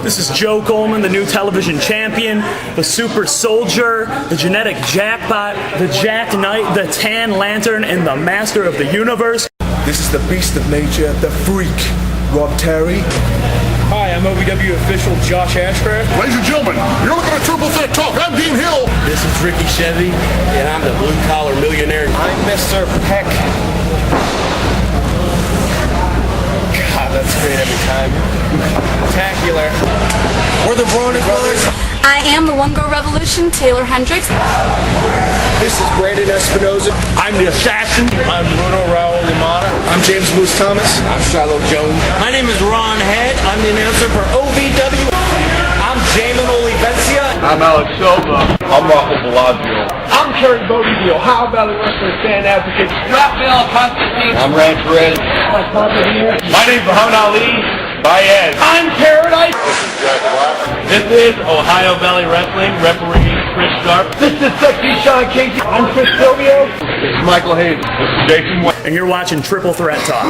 This is Joe Coleman, the new television champion, the super soldier, the genetic jackpot, the Jack Knight, the Tan Lantern, and the master of the universe. This is the beast of nature, the freak, Rob Terry. Hi, I'm OVW official Josh Ashcraft. Ladies and gentlemen, you're looking at Triple Threat Talk. I'm Dean Hill. This is Ricky Chevy, and I'm the blue-collar millionaire. I'm Mr. Peck. God, that's great every time. Spectacular. We're the Broner Brothers. I am the One Girl Revolution, Taylor Hendricks. This is Brandon Espinoza. I'm the Assassin. I'm Bruno Raul Limata. I'm James Moose Thomas. I'm Shiloh Jones. My name is Ron Head. I'm the announcer for OVW. I'm Jamin Olivencia. I'm Alex Silva. I'm Rocco Bellagio. I'm Kerry Bodie, the Ohio Valley Wrestling fan advocate. Raphael Constantine. I'm Rand Perez. My name's Muhammad Ali. Baez. I'm Paradise. This is Jack Black. This is Ohio Valley Wrestling, referee Chris Sharp. This is Sexy Sean Casey. I'm Chris Silvio. This is Michael Hayes. This is Jason West. And you're watching Triple Threat Talk.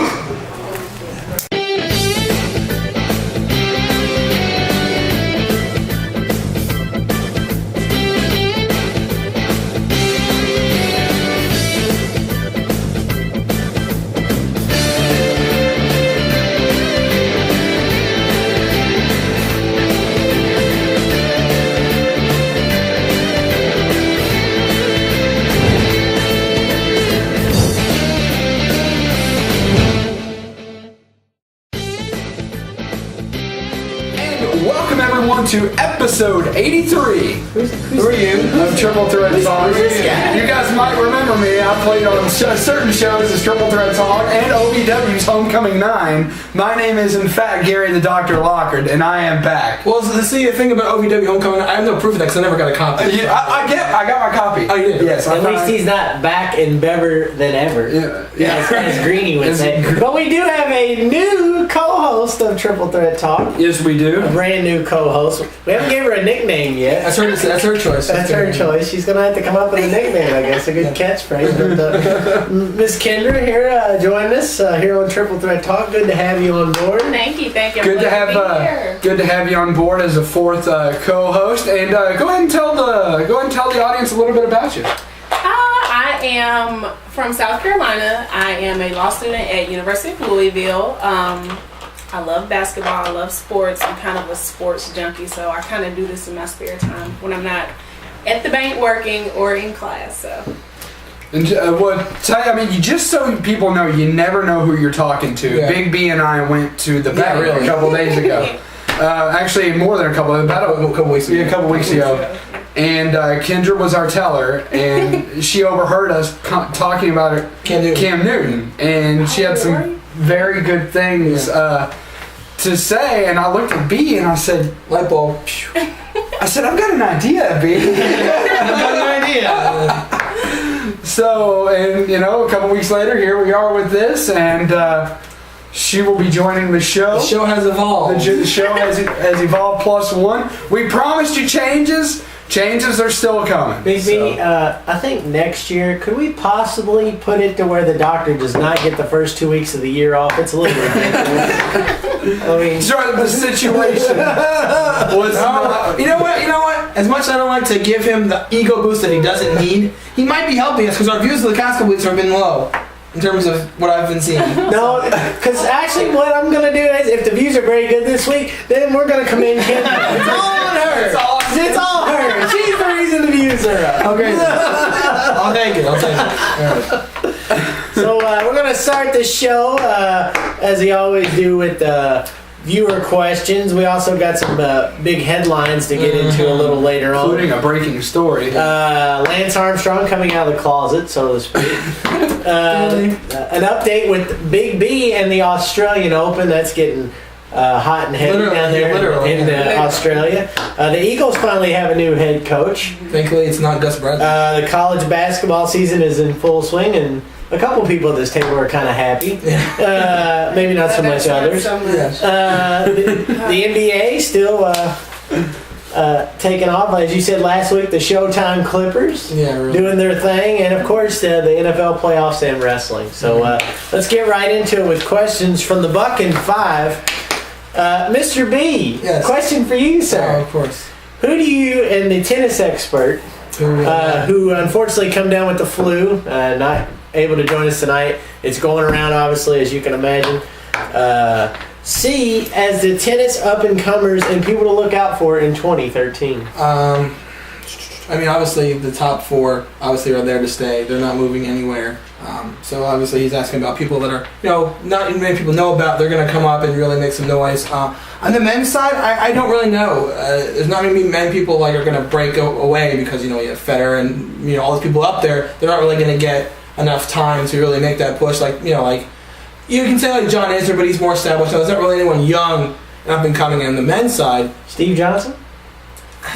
To episode 83. Who are you? Of Triple Threat Talk. You guys might remember me. I played on certain shows as Triple Threat Talk and OVW's Homecoming 9. My name is, in fact, Gary the Dr. Lockard, and I am back. Well, see, the thing about OVW Homecoming, I have no proof of that because I never got a copy. I got my copy. Oh, you did? Yes. At least he's not back and better than ever. Yeah. As Greeny would say. But we do have a new co-host of Triple Threat Talk. Yes, we do. A brand new co-host. We haven't given her a nickname yet. That's her choice. That's her choice. She's going to have to come up with a nickname, I guess. A good catchphrase. But, Miss Kendra here joining us here on Triple Threat Talk. Good to have you on board. Thank you. Good to have you on board as a fourth co-host. And go ahead and tell the audience a little bit about you. I am from South Carolina. I am a law student at University of Louisville. I love basketball. I love sports. I'm kind of a sports junkie, so I kind of do this in my spare time when I'm not at the bank working or in class. So. And just so people know, you never know who you're talking to. Yeah. Big B and I went to the bank a couple days ago. Actually, more than a couple weeks ago. Yeah, a couple weeks ago. And Kendra was our teller, and she overheard us talking about Cam Newton. And she had some very good things to say, and I looked at B and I said, light bulb. I said, I've got an idea, B. I've got an idea. So, and a couple weeks later, here we are with this, and she will be joining the show. The show has evolved. The show has evolved +1. We promised you changes. Changes are still coming. Big B, I think next year, could we possibly put it to where the doctor does not get the first 2 weeks of the year off? It's a little ridiculous. I mean, the situation was not. You know what? As much as I don't like to give him the ego boost that he doesn't need, he might be helping us because our views of the past couple weeks have been low. In terms of what I've been seeing. No, because actually what I'm going to do is, if the views are very good this week, then we're going to commend Kendra. It's all on her. It's all her. She's the reason the views are up. Okay. I'll take it. Right. So we're going to start the show, as we always do, with viewer questions. We also got some big headlines to get into a little later on. Including a breaking story. Lance Armstrong coming out of the closet, so to speak. An update with Big B and the Australian Open. That's getting hot and heavy down there in Australia. The Eagles finally have a new head coach. Thankfully, it's not Gus Bradley. The college basketball season is in full swing, and a couple people at this table are kind of happy. Maybe not so much others. The NBA still taking off. As you said last week, the Showtime Clippers doing their thing. And, of course, the NFL playoffs and wrestling. So let's get right into it with questions from the Buck and 5. Mr. B, Yes. question for you, Oh, sir. of course. Who do you and the tennis expert, who unfortunately come down with the flu, not able to join us tonight, it's going around obviously as you can imagine, see as the tennis up-and-comers and people to look out for in 2013? I mean, obviously the top four obviously are there to stay. They're not moving anywhere. So obviously he's asking about people that are, not many people know about. They're going to come up and really make some noise. On the men's side, I don't really know. There's not going to be many people like are going to break away because you have Federer and all those people up there. They're not really going to get enough time to really make that push. Like you can say like John Isner, but he's more established. So there's not really anyone young and up and coming on the men's side. Steve Johnson?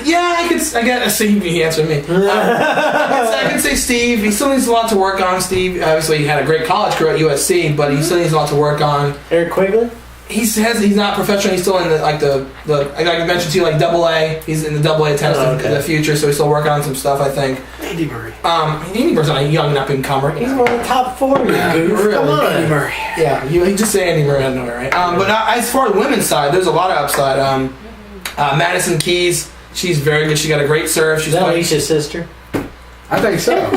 Yeah, I guess Steve. He answered me. I can say Steve. He still needs a lot to work on. Steve, obviously, he had a great college career at USC, but he still needs a lot to work on. Eric Quigley? He's not professional. He's still in the I mentioned to you like AA. He's in the AA tennis in the future, so he's still working on some stuff. I think. Andy Murray. Andy Murray's not a young up and comer. He's one of the top 4. Really, come on. Andy Murray. Yeah, you just say Andy Murray. I know, right? But as far as the women's side, there's a lot of upside. Madison Keys. She's very good. She got a great serve. She's Alicia's sister. I think so.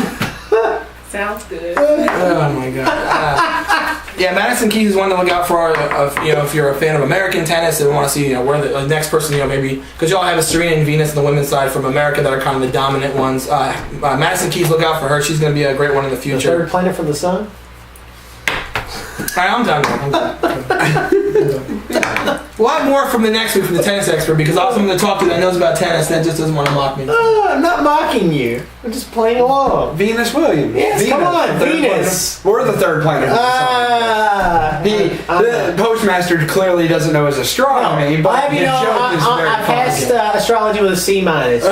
Sounds good. Oh my god. Yeah, Madison Keys is one to look out for. If you're a fan of American tennis and want to see, where the next person, maybe because y'all have a Serena and Venus on the women's side from America that are kind of the dominant ones. Madison Keys, look out for her. She's going to be a great one in the future. The third planet from the sun. All right, I'm done. A lot more from the next week from the tennis expert because I was going to talk to that knows about tennis that just doesn't want to mock me. I'm not mocking you. I'm just playing along. Venus Williams. Yes, Venus, come on, Venus. Venus. We're the third planet. The Postmaster clearly doesn't know his astronomy, but his joke is very I fun. passed astrology with a C-. Just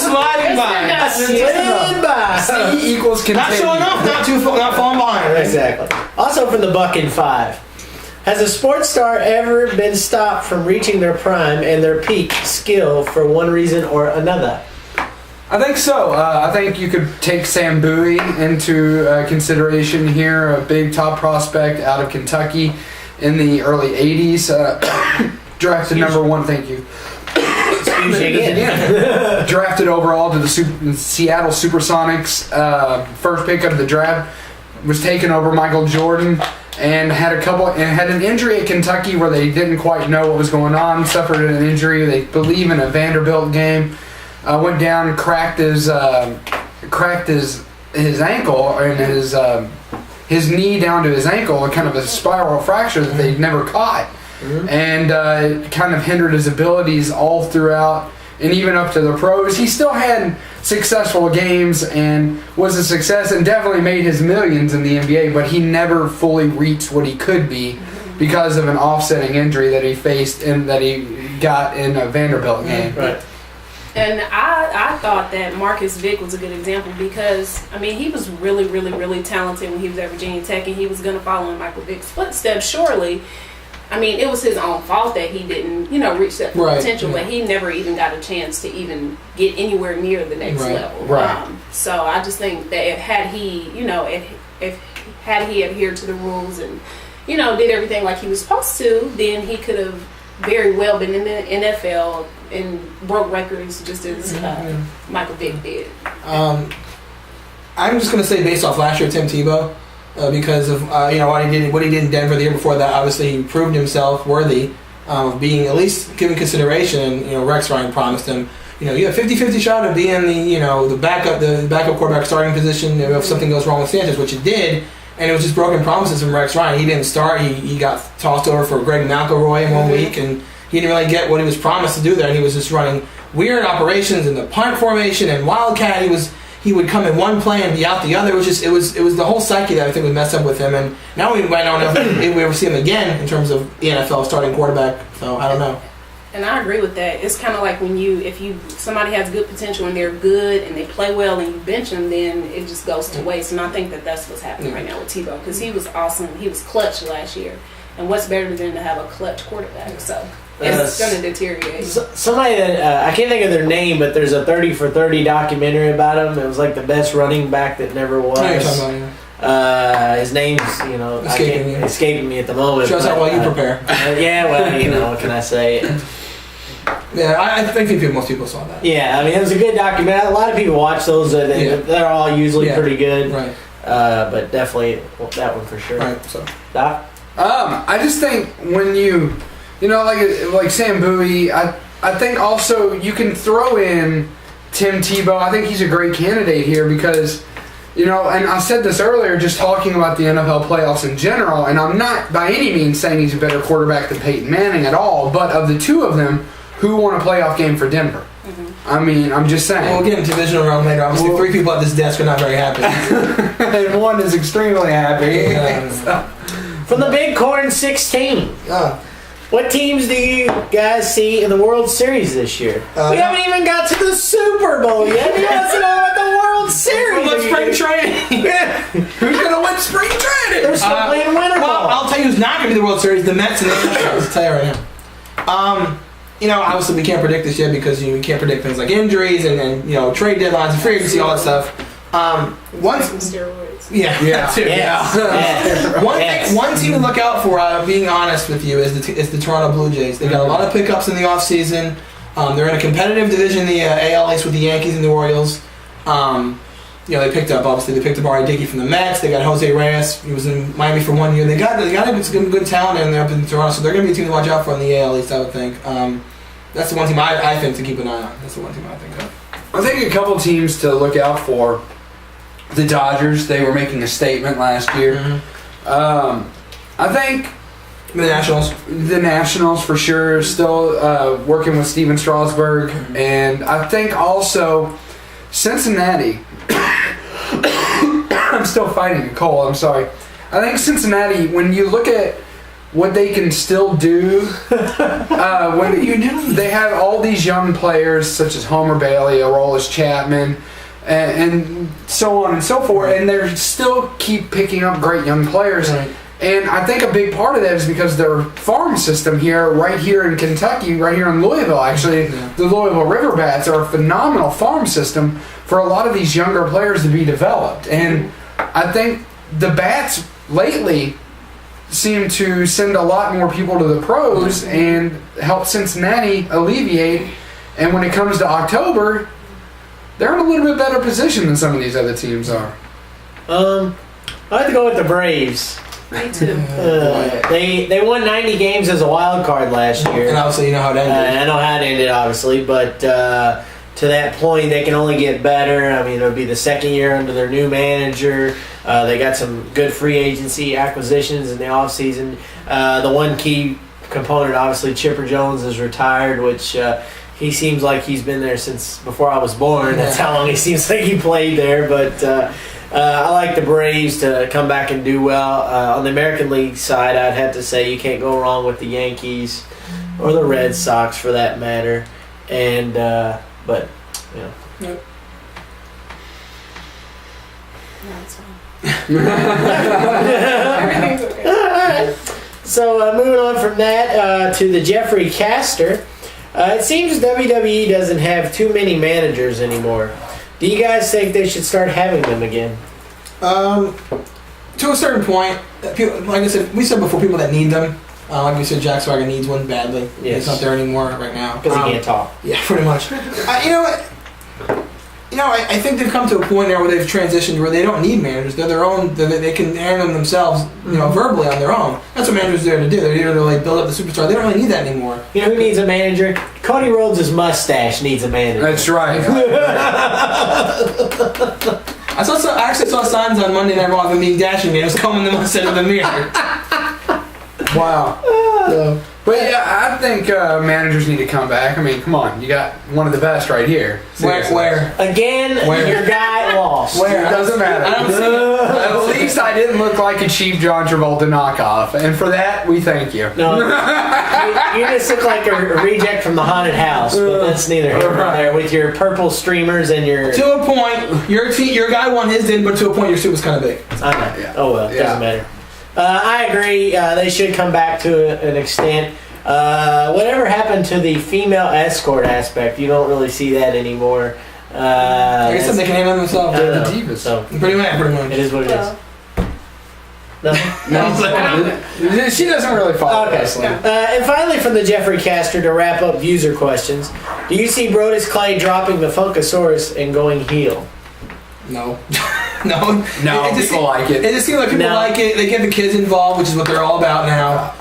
sliding by. Slid by. C equals continue. Not showing off, not falling behind. Exactly. Also from the Buck in 5. Has a sports star ever been stopped from reaching their prime and their peak skill for one reason or another? I think so. I think you could take Sam Bowie into consideration here, a big top prospect out of Kentucky in the early 80s. Drafted number 1, thank you. Drafted overall to the Seattle Supersonics. First pick of the draft, was taken over Michael Jordan. And had an injury at Kentucky where they didn't quite know what was going on. Suffered an injury, they believe, in a Vanderbilt game. Went down, cracked his ankle and his knee down to his ankle, kind of a spiral fracture that they'd never caught, and kind of hindered his abilities all throughout. And even up to the pros, he still had successful games and was a success and definitely made his millions in the NBA, but he never fully reached what he could be because of an offsetting injury that he faced and that he got in a Vanderbilt game. Right. And I thought that Marcus Vick was a good example because, he was really, really, really talented when he was at Virginia Tech, and he was going to follow in Michael Vick's footsteps, surely. It was his own fault that he didn't, reach that full potential, but he never even got a chance to even get anywhere near the next level. Right. So I just think that had he adhered to the rules and, did everything like he was supposed to, then he could have very well been in the NFL and broke records just as Michael Vick did. I'm just going to say based off last year, Tim Tebow. Because of what he did in Denver the year before that, obviously he proved himself worthy of being at least given consideration. Rex Ryan promised him, you have 50-50 shot of being the backup quarterback starting position if something goes wrong with Sanchez, which it did, and it was just broken promises from Rex Ryan. He didn't start. He got tossed over for Greg McElroy in 1 week, and he didn't really get what he was promised to do there. And he was just running weird operations in the punt formation and wildcat. He would come in one play and be out the other. It was the whole psyche that I think was messed up with him. And now we might not know if we ever see him again in terms of the NFL starting quarterback. So I don't know. And I agree with that. It's kind of like when somebody has good potential and they're good and they play well and you bench them, then it just goes to waste. And I think that's what's happening right now with Tebow because he was awesome. He was clutch last year. And what's better than to have a clutch quarterback? So it's going to deteriorate. Somebody that I can't think of their name, but there's a 30 for 30 documentary about him. It was like the best running back that never was. His name's, escaping me at the moment. Shows how well you prepare. Yeah, well, what can I say? Yeah, I think most people saw that. Yeah, I mean, it was a good documentary. A lot of people watch those. They're all usually pretty good. Right. But definitely that one for sure. Right. So. Doc? I just think when like Sam Bowie, I think also you can throw in Tim Tebow. I think he's a great candidate here because, and I said this earlier just talking about the NFL playoffs in general, and I'm not by any means saying he's a better quarterback than Peyton Manning at all, but of the two of them, who won a playoff game for Denver? I mean, I'm just saying. We'll get into divisional round later. Obviously, three people at this desk are not very happy. And one is extremely happy. From the Big Corn 16. What teams do you guys see in the World Series this year? We haven't even got to the Super Bowl yet. We want to know about the World Series. Well, spring training. Who's going to win spring training? They're still playing winter ball. I'll tell you who's not going to be the World Series. The Mets and the Astros. I'll tell you right now. Obviously we can't predict this yet because we can't predict things like injuries and trade deadlines and free agency, all that stuff. Steroids. One team to look out for, being honest with you, is the Toronto Blue Jays. They got a lot of pickups in the offseason. They're in a competitive division in the AL East with the Yankees and the Orioles. They picked up Ari Dickey from the Mets. They got Jose Reyes. He was in Miami for 1 year. They got some good talent in there up in Toronto, so they're going to be a team to watch out for in the AL East, I would think. That's the one team I think to keep an eye on. That's the one team I think of. I think a couple teams to look out for. The Dodgers, they were making a statement last year. I think the Nationals for sure, still working with Steven Strasburg, and I think also Cincinnati. I'm still fighting a cold. I'm sorry. I think Cincinnati, when you look at what they can still do, they have all these young players such as Homer Bailey, Aroldis Chapman. And so on and so forth, and they still keep picking up great young players. Right. And I think a big part of that is because their farm system right here in Kentucky, right here in Louisville, actually, the Louisville River Bats are a phenomenal farm system for a lot of these younger players to be developed. And I think the Bats lately seem to send a lot more people to the pros and help Cincinnati alleviate. And when it comes to October, they're in a little bit better position than some of these other teams are. I have to go with the Braves. Me too. They won 90 games as a wild card last year. And obviously you know how it ended. I know how it ended, obviously, but to that point, they can only get better. I mean, it'll be the second year under their new manager. They got some good free agency acquisitions in the offseason. The one key component, obviously, Chipper Jones is retired, which... he seems like he's been there since before I was born. That's how long he seems like he played there. But I like the Braves to come back and do well. On the American League side, I'd have to say you can't go wrong with the Yankees or the Red Sox for that matter. And but No, it's fine. Everything's okay. So moving on from that to the Jeffrey Caster. It seems WWE doesn't have too many managers anymore. Do you guys think they should start having them again? To a certain point, people, like I said, we said before, people that need them. Like we said, Jack Swagger needs one badly. Yes. He's not there anymore right now Because he can't talk. Yeah, pretty much. I think they've come to a point now where they've transitioned where they don't need managers. They're their own. They can handle them themselves, verbally on their own. That's what managers are there to do. They're here to build up the superstar. They don't really need that anymore. You know who needs a manager? Cody Rhodes' mustache needs a manager. That's right. I actually saw signs on Monday Night Raw of him being dashing. It was combing them instead of the mirror. Wow. But yeah, I think managers need to come back. I mean, come on, you got one of the best right here. Where? Again, your guy lost. Where? It doesn't matter. At least I didn't look like a cheap John Travolta knockoff, and for that, we thank you. No, you just look like a reject from the haunted house, but that's neither here nor there. With your purple streamers and your... To a point, your guy won his did, but to a point, your suit was kind of big. I know. Yeah. Oh well, it doesn't matter. I agree. They should come back to an extent. Whatever happened to the female escort aspect? You don't really see that anymore. I guess they can handle themselves. They're the divas. So pretty much. It is what it is. No. She doesn't really follow wrestling. And finally, from the Jeffrey Caster to wrap up user questions, do you see Brodus Clay dropping the Funkasaurus and going heel? No. No, people like it. It just seems like people like it. They get the kids involved, which is what they're all about now.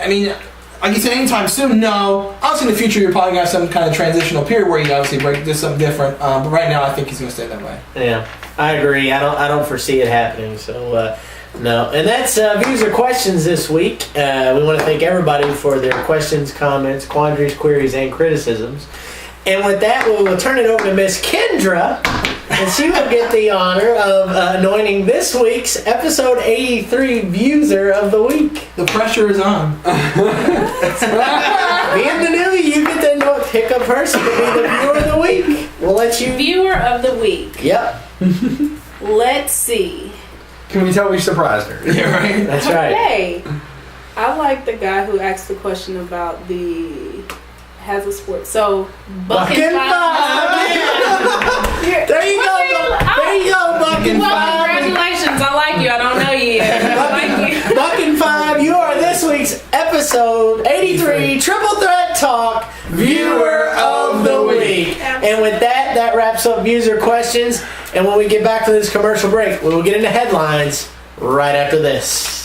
I mean, like you said, anytime soon, no. Obviously, in the future, you're probably going to have some kind of transitional period where you obviously break this something different. But right now, I think he's going to stay that way. Yeah, I agree. I don't foresee it happening. So, no. And that's views or questions this week. We want to thank everybody for their questions, comments, quandaries, queries, and criticisms. And with that, we will turn it over to Miss Kendra, and she will get the honor of anointing this week's episode 83 Viewer of the Week. The pressure is on. Being the new, you get to pick a person to be the Viewer of the Week. We'll let you. Viewer of the Week. Yep. Let's see. Can we tell we surprised her? Yeah, right. That's right. Okay. I like the guy who asked the question about the hazard sports. So, Bucking Five. There you go, Bucking Well, Five. congratulations. I like you. I don't know you yet. I like you. Bucking Five, you are this week's episode 83 Triple Threat Talk Viewer of the Week. And with that, that wraps up user questions. And when we get back to this commercial break, we will get into headlines right after this.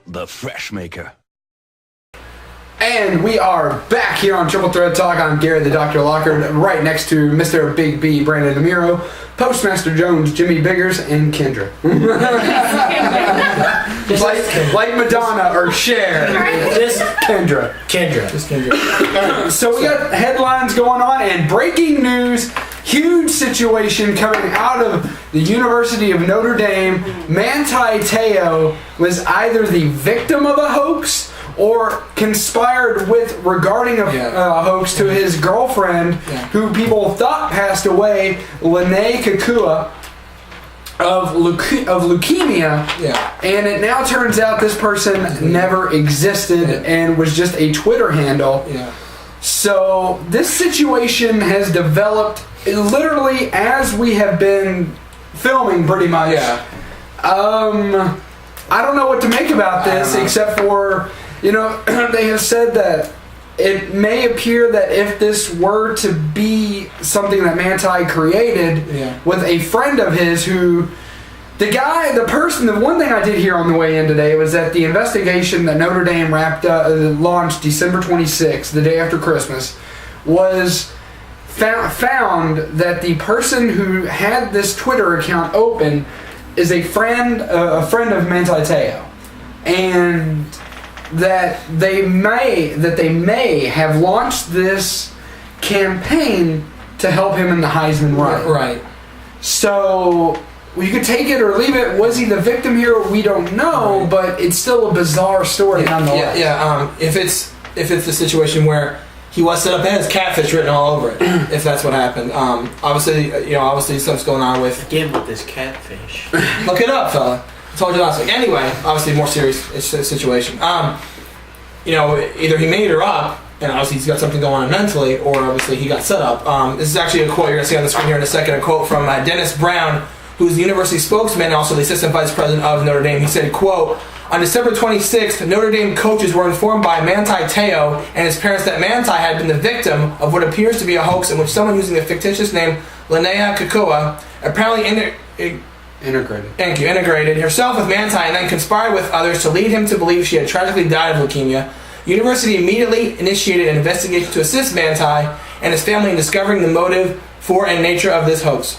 The Fresh Maker. And we are back here on Triple Threat Talk. I'm Gary the Dr. Lockard, right next to Mr. Big B, Brandon DeMuro, Postmaster Jones, Jimmy Biggers, and Kendra. like Madonna or Cher. Just Kendra. Just Kendra. So we got headlines going on and breaking news. Huge situation coming out of the University of Notre Dame. Manti Te'o was either the victim of a hoax or conspired with regarding a hoax to his girlfriend, who people thought passed away, Lene Kakua, of leukemia. And it now turns out this person never existed and was just a Twitter handle. So this situation has developed literally as we have been filming, pretty much. I don't know what to make about this, except for, they have said that it may appear that if this were to be something that Manti created with a friend of his who... The one thing I did hear on the way in today was that the investigation that Notre Dame launched December 26th, the day after Christmas, was found that the person who had this Twitter account open is a friend of Manti Te'o, and that they may have launched this campaign to help him in the Heisman run. Right. So you could take it or leave it. Was he the victim here? We don't know, but it's still a bizarre story nonetheless. If it's the situation where he was set up and has catfish written all over it, if that's what happened. Obviously stuff's going on with... Again with this catfish. Look it up, fella. I told you last week. Anyway, obviously more serious situation. Either he made her up, and obviously he's got something going on mentally, or obviously he got set up. This is actually a quote you're going to see on the screen here in a second, a quote from Dennis Brown, who's the university spokesman and also the assistant vice president of Notre Dame. He said, quote, "On December 26th, Notre Dame coaches were informed by Manti Te'o and his parents that Manti had been the victim of what appears to be a hoax in which someone using the fictitious name Linnea Kakua apparently Integrated. Thank you. Integrated herself with Manti and then conspired with others to lead him to believe she had tragically died of leukemia. University immediately initiated an investigation to assist Manti and his family in discovering the motive for and nature of this hoax.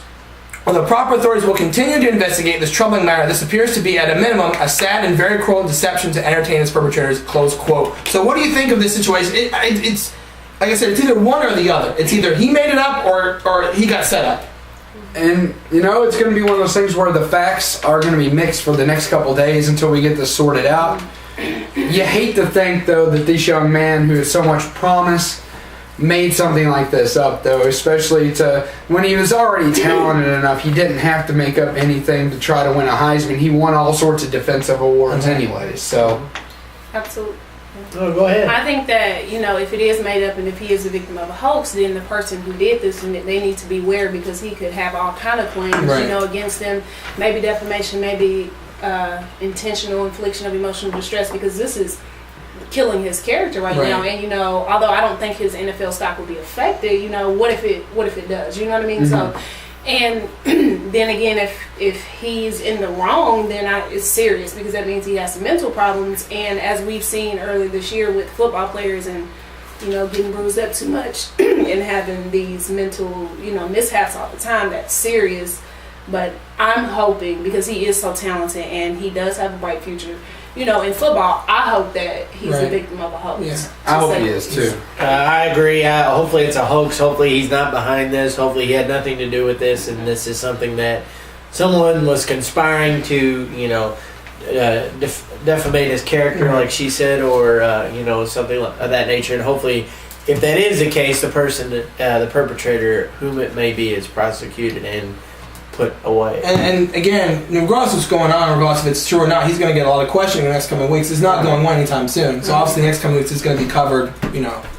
While the proper authorities will continue to investigate this troubling matter, this appears to be, at a minimum, a sad and very cruel deception to entertain its perpetrators, close quote. So what do you think of this situation? It's, like I said, it's either one or the other. It's either he made it up or he got set up. And, it's going to be one of those things where the facts are going to be mixed for the next couple days until we get this sorted out. You hate to think, though, that this young man who has so much promise made something like this up, though, especially when he was already talented enough. He didn't have to make up anything to try to win a Heisman. He won all sorts of defensive awards anyways, so. Absolutely. Oh, go ahead. I think that, if it is made up and if he is a victim of a hoax, then the person who did this, they need to be aware, because he could have all kind of claims, against them. Maybe defamation, maybe intentional infliction of emotional distress, because this is killing his character right now. And although I don't think his NFL stock will be affected, what if it does? You know what I mean? So, and then again, if he's in the wrong, then it's serious, because that means he has some mental problems. And as we've seen earlier this year with football players and getting bruised up too much and having these mental mishaps all the time, that's serious. But I'm hoping, because he is so talented and he does have a bright future, in football, I hope that he's a victim of a hoax. Yeah. I hope he is too. I agree. Hopefully it's a hoax. Hopefully he's not behind this. Hopefully he had nothing to do with this, and this is something that someone was conspiring to, defamate his character, like she said, or something of that nature. And hopefully, if that is the case, the person, the perpetrator, whom it may be, is prosecuted and put away. And again, regardless of what's going on, regardless if it's true or not, he's going to get a lot of questioning in the next coming weeks. It's not going away anytime soon. So obviously the next coming weeks is going to be covered,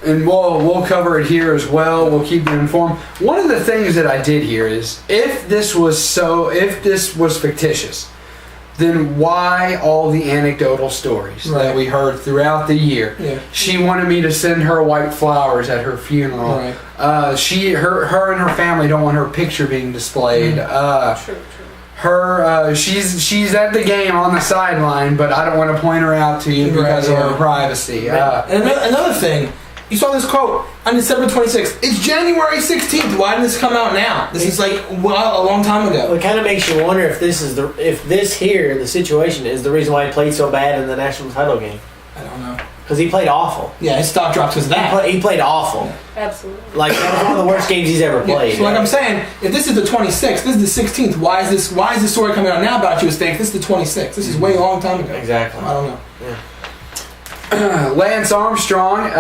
And we'll cover it here as well. We'll keep you informed. One of the things that I did here is, if this was fictitious, then why all the anecdotal stories that we heard throughout the year? Yeah. She wanted me to send her white flowers at her funeral. Right. Her and her family don't want her picture being displayed. True. She's at the game on the sideline, but I don't want to point her out to you because of her privacy. And another thing, you saw this quote on December 26th. It's January 16th. Why didn't this come out now? This is a long time ago. Well, it kind of makes you wonder if the situation is the reason why he played so bad in the national title game. I don't know. Because he played awful. Yeah, his stock dropped because of that. He played awful. Absolutely. That was one of the worst games he's ever played. So I'm saying, if this is the 26th, this is the 16th, why is this story coming out now about you as fake? This is the 26th. This is way a long time ago. Exactly. I don't know. Yeah. Lance Armstrong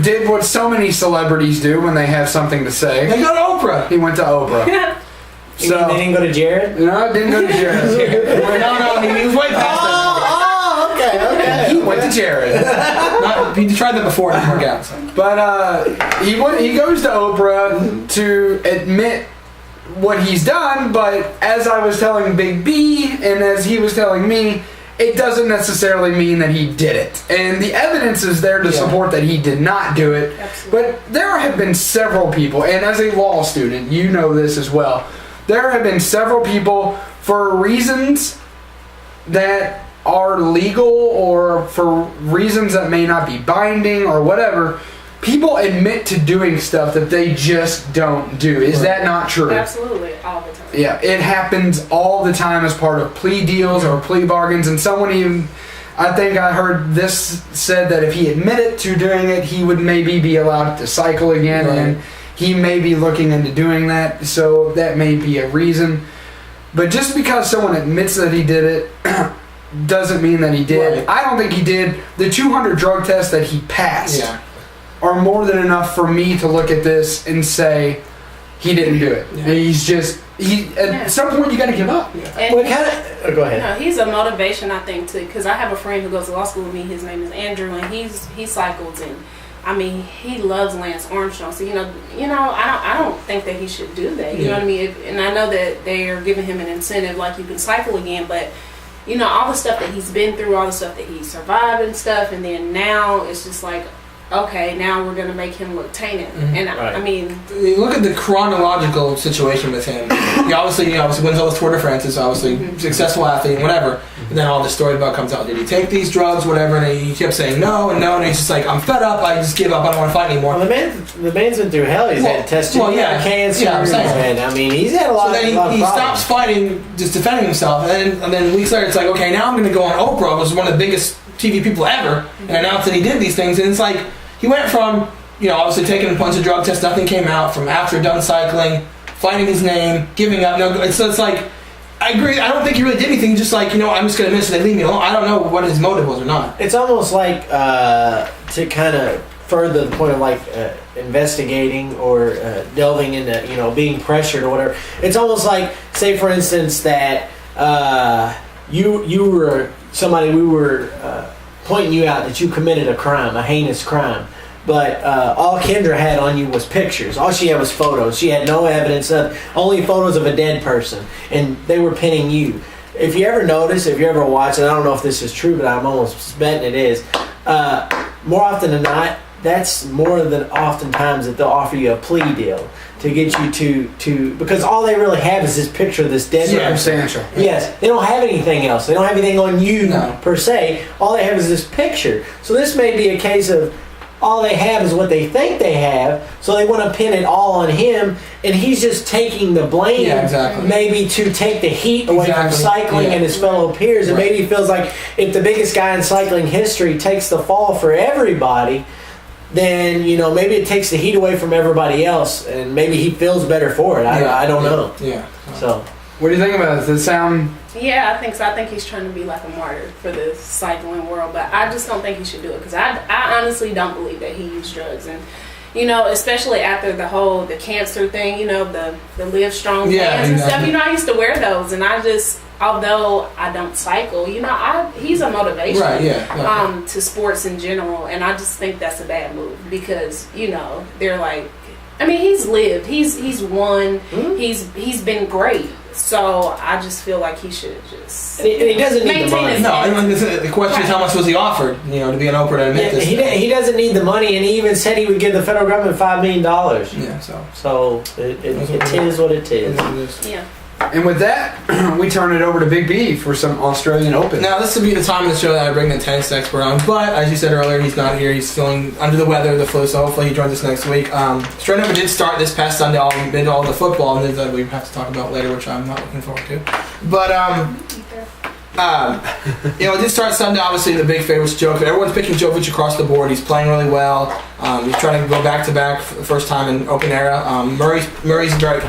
did what so many celebrities do when they have something to say. They go to Oprah. He went to Oprah. So they didn't go to Jared? No, didn't go to Jared. No, he was way past that. Okay. He went to Jared. He tried that before, it didn't work out. So. But he goes to Oprah to admit what he's done, but as I was telling Big B and as he was telling me, it doesn't necessarily mean that he did it. And the evidence is there to support that he did not do it. Absolutely. But there have been several people, and as a law student, you know this as well, there have been several people, for reasons that are legal or for reasons that may not be binding or whatever, people admit to doing stuff that they just don't do. Is that not true? Absolutely, all the time. Yeah, it happens all the time as part of plea deals or plea bargains. And someone even, I think I heard this said that if he admitted to doing it, he would maybe be allowed to cycle again. Right. And he may be looking into doing that, so that may be a reason. But just because someone admits that he did it doesn't mean that he did. Right. I don't think he did. The 200 drug tests that he passed are more than enough for me to look at this and say he didn't do it. Yeah. He's just at some point you got to give up. Yeah. Well, go ahead. He's a motivation, I think, too, because I have a friend who goes to law school with me. His name is Andrew, and he cycles, and I mean, he loves Lance Armstrong. So I don't think that he should do that. You know what I mean? And I know that they are giving him an incentive, like you can cycle again, but all the stuff that he's been through, all the stuff that he survived and stuff, and then now it's just like, okay, now we're gonna make him look tainted. And I mean, you look at the chronological situation with him. He obviously wins all the Tour de France, obviously successful athlete, whatever. And then all the story about comes out. Did he take these drugs, whatever? And he kept saying no and no, and he's just like, I'm fed up. I just give up. I don't want to fight anymore. Well, the man's been through hell. He's had cancer. Yeah, I'm saying. And I mean, he's had a lot. So then he stops fighting, just defending himself, and then weeks later, it's like, okay, now I'm going to go on Oprah, which is one of the biggest TV people ever, and announce that he did these things. And it's like he went from, obviously taking a bunch of drug tests, nothing came out, from after done cycling, fighting his name, giving up. So it's like, I agree. I don't think he really did anything. Just like, I'm just going to miss it. They leave me alone. I don't know what his motive was or not. It's almost like to kind of further the point of like investigating or delving into being pressured or whatever. It's almost like, say for instance that you were somebody, we were pointing you out that you committed a crime, a heinous crime. But all Kendra had on you was pictures. All she had was photos. She had no evidence only photos of a dead person. And they were pinning you. If you ever notice, if you ever watch, and I don't know if this is true, but I'm almost betting it is, more often than not, that's more than oftentimes that they'll offer you a plea deal to get you to because all they really have is this picture of this dead person. Substantial. Yes, they don't have anything else. They don't have anything on you per se. All they have is this picture. So this may be a case of all they have is what they think they have, so they want to pin it all on him, and he's just taking the blame, maybe to take the heat away from cycling and his fellow peers, and maybe he feels like if the biggest guy in cycling history takes the fall for everybody, then maybe it takes the heat away from everybody else, and maybe he feels better for it. I don't know. Yeah. So, what do you think about it? Does it sound? Yeah, I think so. I think he's trying to be like a martyr for the cycling world, but I just don't think he should do it because I honestly don't believe that he used drugs, and especially after the cancer thing, the Live Strong bands and stuff. I used to wear those, and I just, although I don't cycle, he's a motivation to sports in general, and I just think that's a bad move because they're like, I mean, he's lived, he's won, he's been great. So I just feel like he should just. And he doesn't need the money. The question is how much was he offered? To be an Oprah to admit this. He doesn't need the money, and he even said he would give the federal government $5 million. Yeah. So it is what it is. Yeah. And with that, we turn it over to Big B for some Australian Open. Now, this will be the time of the show that I bring the tennis expert on, but as you said earlier, he's not here. He's feeling under the weather, the flu, so hopefully he joins us next week. Australian Open did start this past Sunday. We did all the football and that we have to talk about later, which I'm not looking forward to. But it did start Sunday. Obviously, the big favorite's Djokovic. Everyone's picking Djokovic across the board. He's playing really well. He's trying to go back-to-back for the first time in Open era. Murray's very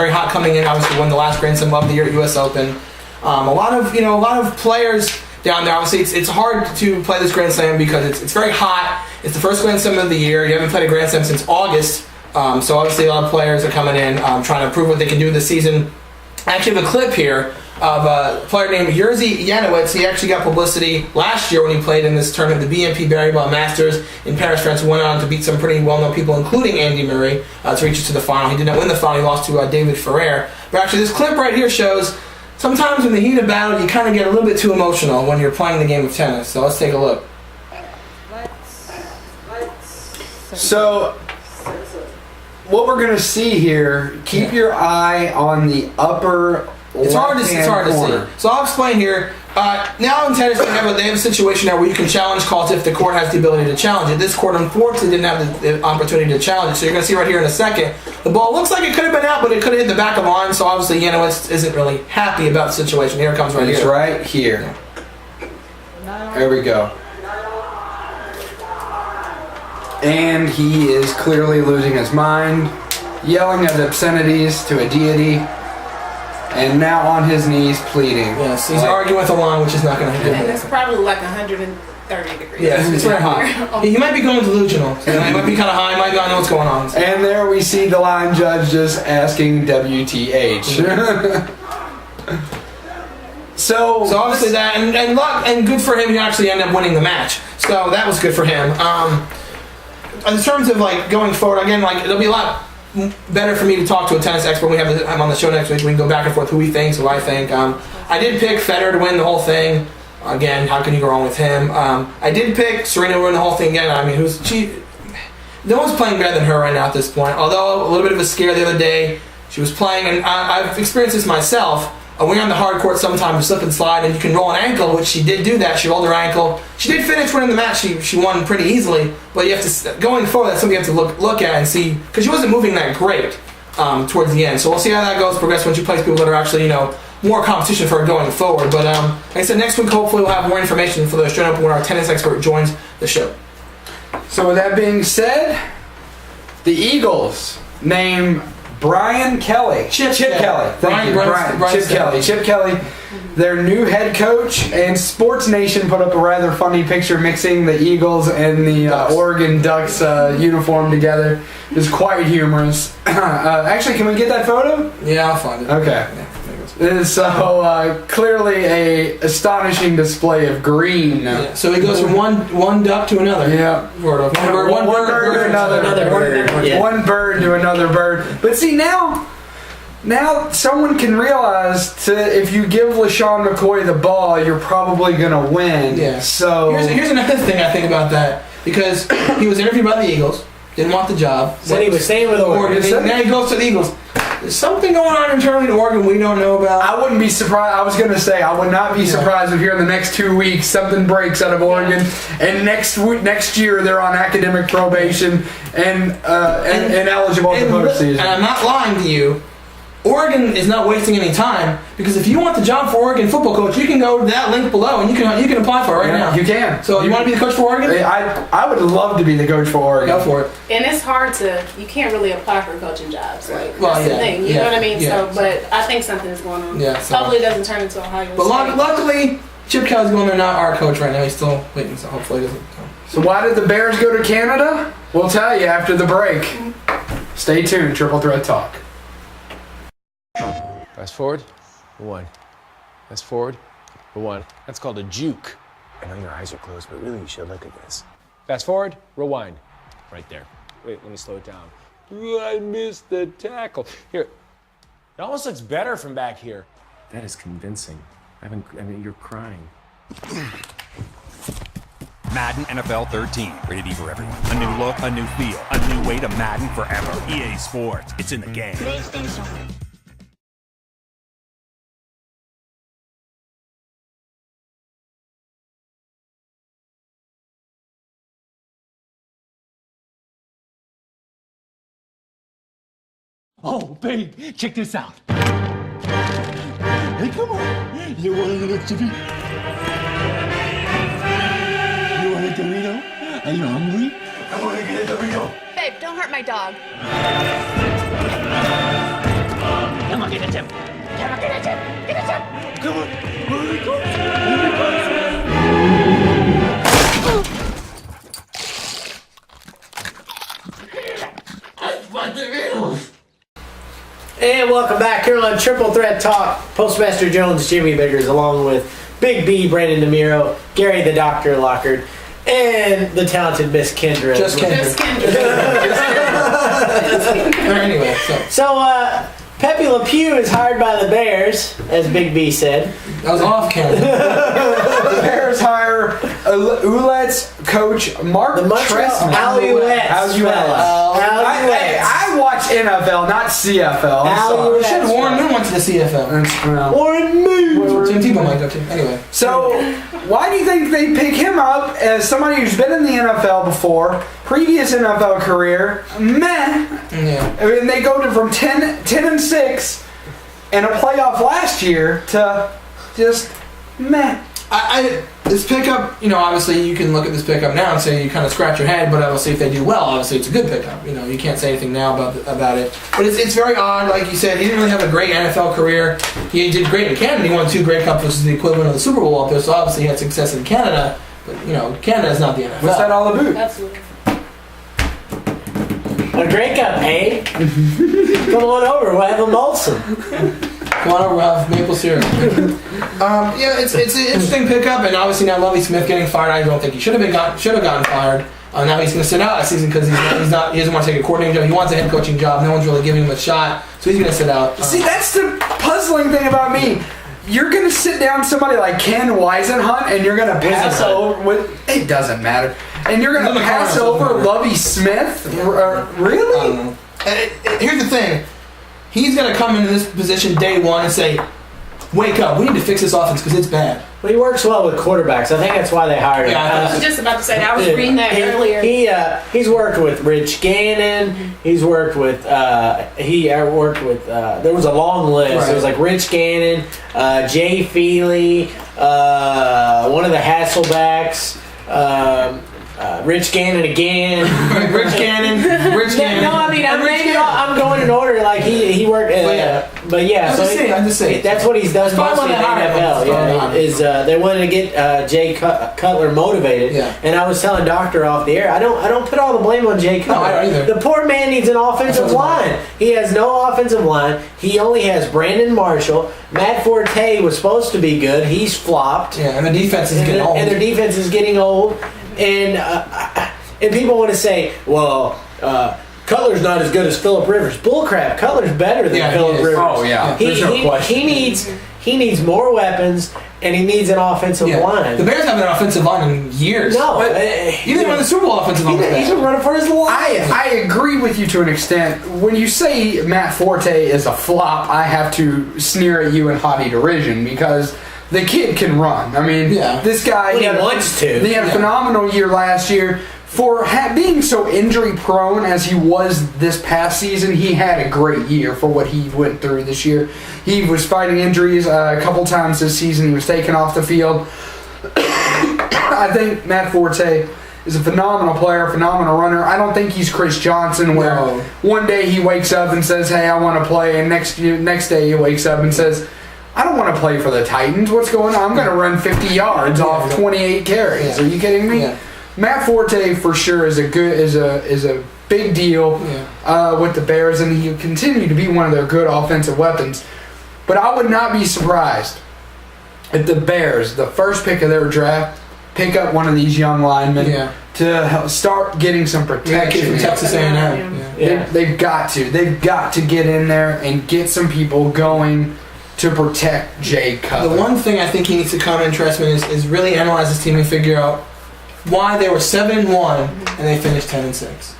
hot coming in. Obviously, won the last Grand Slam of the year at U.S. Open. A lot of players down there. Obviously, it's hard to play this Grand Slam because it's very hot. It's the first Grand Slam of the year. You haven't played a Grand Slam since August. So obviously, a lot of players are coming in trying to prove what they can do this season. I actually have a clip here of a player named Jerzy Janowicz. He actually got publicity last year when he played in this tournament, the BNP Paribas Masters in Paris, France. Went on to beat some pretty well-known people, including Andy Murray, to reach us to the final. He did not win the final. He lost to David Ferrer. But actually, this clip right here shows sometimes in the heat of battle, you kind of get a little bit too emotional when you're playing the game of tennis. So let's take a look. So, what we're going to see here, keep your eye on the upper It's hard to see. So I'll explain here. Now in tennis, they have a situation now where you can challenge calls if the court has the ability to challenge it. This court unfortunately didn't have the opportunity to challenge it. So you're going to see right here in a second, the ball looks like it could have been out, but it could have hit the back of the line. So obviously Janowicz isn't really happy about the situation. Here it comes right here. It's right here. There we go. And he is clearly losing his mind, yelling at obscenities to a deity. And now on his knees pleading. Yes, he's arguing with the line, which is not going to happen. And it's probably like 130 degrees. Yeah, it's very hot. He might be going delusional. So, he might be kind of high. He might not know what's going on. And there we see the line judge just asking WTH. So obviously that, and luck, and good for him, he actually ended up winning the match. So that was good for him. In terms of going forward, again, it'll be a lot better for me to talk to a tennis expert. I'm on the show next week. We can go back and forth who he thinks, who I think. I did pick Federer to win the whole thing. Again, how can you go wrong with him? I did pick Serena to win the whole thing again. I mean, no one's playing better than her right now at this point. Although a little bit of a scare the other day, she was playing, and I've experienced this myself. When you're on the hard court, sometimes you slip and slide, and you can roll an ankle, which she did do that. She rolled her ankle. She did finish winning the match. She won pretty easily, but you have to, going forward, that's something you have to look at and see, because she wasn't moving that great towards the end. So we'll see how that goes, progress when she plays people that are actually, more competition for her going forward. But like I said, next week hopefully we'll have more information for the Australian Open when our tennis expert joins the show. So with that being said, the Eagles name Brian Kelly. Chip Kelly. Chip Kelly, their new head coach, and Sports Nation put up a rather funny picture mixing the Eagles and the Oregon Ducks uniform together. It was quite humorous. Actually, can we get that photo? Yeah, I'll find it. Okay. So clearly a astonishing display of green. Yeah. So he goes from one duck to another. Yeah. One bird to another. One bird to another bird. But see now someone can realize if you give LaShawn McCoy the ball, you're probably gonna win. Yeah. So here's another thing I think about that, because he was interviewed by the Eagles, didn't want the job. Said he was staying with Oregon. Now he goes to the Eagles. There's something going on internally in Oregon we don't know about. I wouldn't be surprised. I was going to say I would not be surprised if here in the next 2 weeks something breaks out of Oregon, and next year they're on academic probation and eligible to postseason. And I'm not lying to you. Oregon is not wasting any time, because if you want the job for Oregon football coach, you can go to that link below and you can apply for it right now. You can. So you want to be the coach for Oregon? I would love to be the coach for Oregon. Go for it. And it's hard you can't really apply for coaching jobs. Like, well, that's the thing. You know what I mean? Yeah. So, but I think something is going on. Yeah. So. Hopefully it doesn't turn into Ohio But State. luckily, Chip Kelly's going there, not our coach right now. He's still waiting, so hopefully it doesn't come. So why did the Bears go to Canada? We'll tell you after the break. Stay tuned, Triple Threat Talk. Fast forward, one. Fast forward, one. That's called a juke. I know your eyes are closed, but really you should look at this. Fast forward, rewind. Right there. Wait, let me slow it down. Ooh, I missed the tackle. Here. It almost looks better from back here. That is convincing. You're crying. Madden NFL 13, rated E for everyone. A new look, a new feel, a new way to Madden forever. EA Sports, it's in the game. Oh, babe, check this out. Hey, come on. You want a little chippy? You want a Dorito? Are you hungry? I want to get a Dorito. Babe, don't hurt my dog. Come on, get a tip. Come on, get a tip. Get a tip. Come on. Here we go. Here we go. I want the Doritos. And welcome back here on Triple Threat Talk. Postmaster Jones, Jimmy Biggers, along with Big B, Brandon DeMiro, Gary the Doctor Lockard, and the talented Miss Kendra. Just Kendra. Anyway, so Pepe Le Pew is hired by the Bears, as Big B said. That was off camera. The Bears hire Ouellette's coach Mark Trestman. I watch NFL, not CFL. You should have Warren Moon went to the CFL. Warren Moon. Tim Tebow might go to. Anyway. So, why do you think they pick him up as somebody who's been in the NFL before, previous NFL career, meh? Yeah. I mean, they go from 10-6 and a playoff last year to just meh. This pickup, obviously you can look at this pickup now and say you kind of scratch your head, but obviously if they do well, obviously it's a good pickup. You can't say anything now about it. But it's very odd, like you said, he didn't really have a great NFL career. He did great in Canada. He won 2 Grey Cups, which is the equivalent of the Super Bowl up there, so obviously he had success in Canada. But, Canada is not the NFL. What's that all about? Absolutely. A Grey Cup, eh? Come on over, we'll have a Molson. Come on over, we'll have maple syrup. It's an interesting pickup, and obviously now Lovie Smith getting fired. I don't think he should have gotten fired. Now he's going to sit out that season because he doesn't want to take a coordinating job. He wants a head coaching job. No one's really giving him a shot, so he's going to sit out. See, that's the puzzling thing about me. You're going to sit down somebody like Ken Wisenhunt, and you're going to pass over with. It doesn't matter. And you're going to pass over Lovie Smith? Really? Here's the thing. He's going to come into this position day one and say, wake up, we need to fix this offense because it's bad. Well, he works well with quarterbats. I think that's why they hired him. I was just about to say that. I was reading that earlier. He's worked with Rich Gannon. He's worked with there was a long list. Right. It was like Rich Gannon, Jay Feely, one of the Hasselbacks, Rich Gannon again. Rich Gannon. No, I mean I'm going in order. Like he worked. But yeah, I'm just saying. That's what he's done mostly in the NFL. Yeah, they wanted to get Jay Cutler motivated. Yeah. And I was telling Doctor off the air, I don't put all the blame on Jay Cutler. No, I don't either. The poor man needs an offensive line. He has no offensive line. He only has Brandon Marshall. Matt Forte was supposed to be good. He's flopped. Yeah, and the defense is getting old. And their defense is getting old. And people want to say, well, Cutler's not as good as Phillip Rivers. Bullcrap. Cutler's better than Phillip Rivers. Oh yeah, there's no question. He needs more weapons, and he needs an offensive line. The Bears haven't had an offensive line in years. No, even when the Super Bowl offensive line. He's been running for his life. I agree with you to an extent. When you say Matt Forte is a flop, I have to sneer at you in haughty derision because the kid can run. I mean, this guy. He wants to. He had a phenomenal year last year. For being so injury prone as he was this past season, he had a great year for what he went through this year. He was fighting injuries a couple times this season. He was taken off the field. I think Matt Forte is a phenomenal player, phenomenal runner. I don't think he's Chris Johnson, where one day he wakes up and says, "Hey, I want to play," and next day he wakes up and says, "I don't want to play for the Titans. What's going on? I'm going to run 50 yards off 28 carries." Are you kidding me? Yeah. Matt Forte for sure is a big deal with the Bears, and he'll continue to be one of their good offensive weapons. But I would not be surprised if the Bears, the first pick of their draft, pick up one of these young linemen to start getting some protection. From Texas A&M. They've got to get in there and get some people going to protect Jay Cutler. The one thing I think he needs to come in, Trestman, is really analyze his team and figure out why they were 7-1 and they finished 10-6.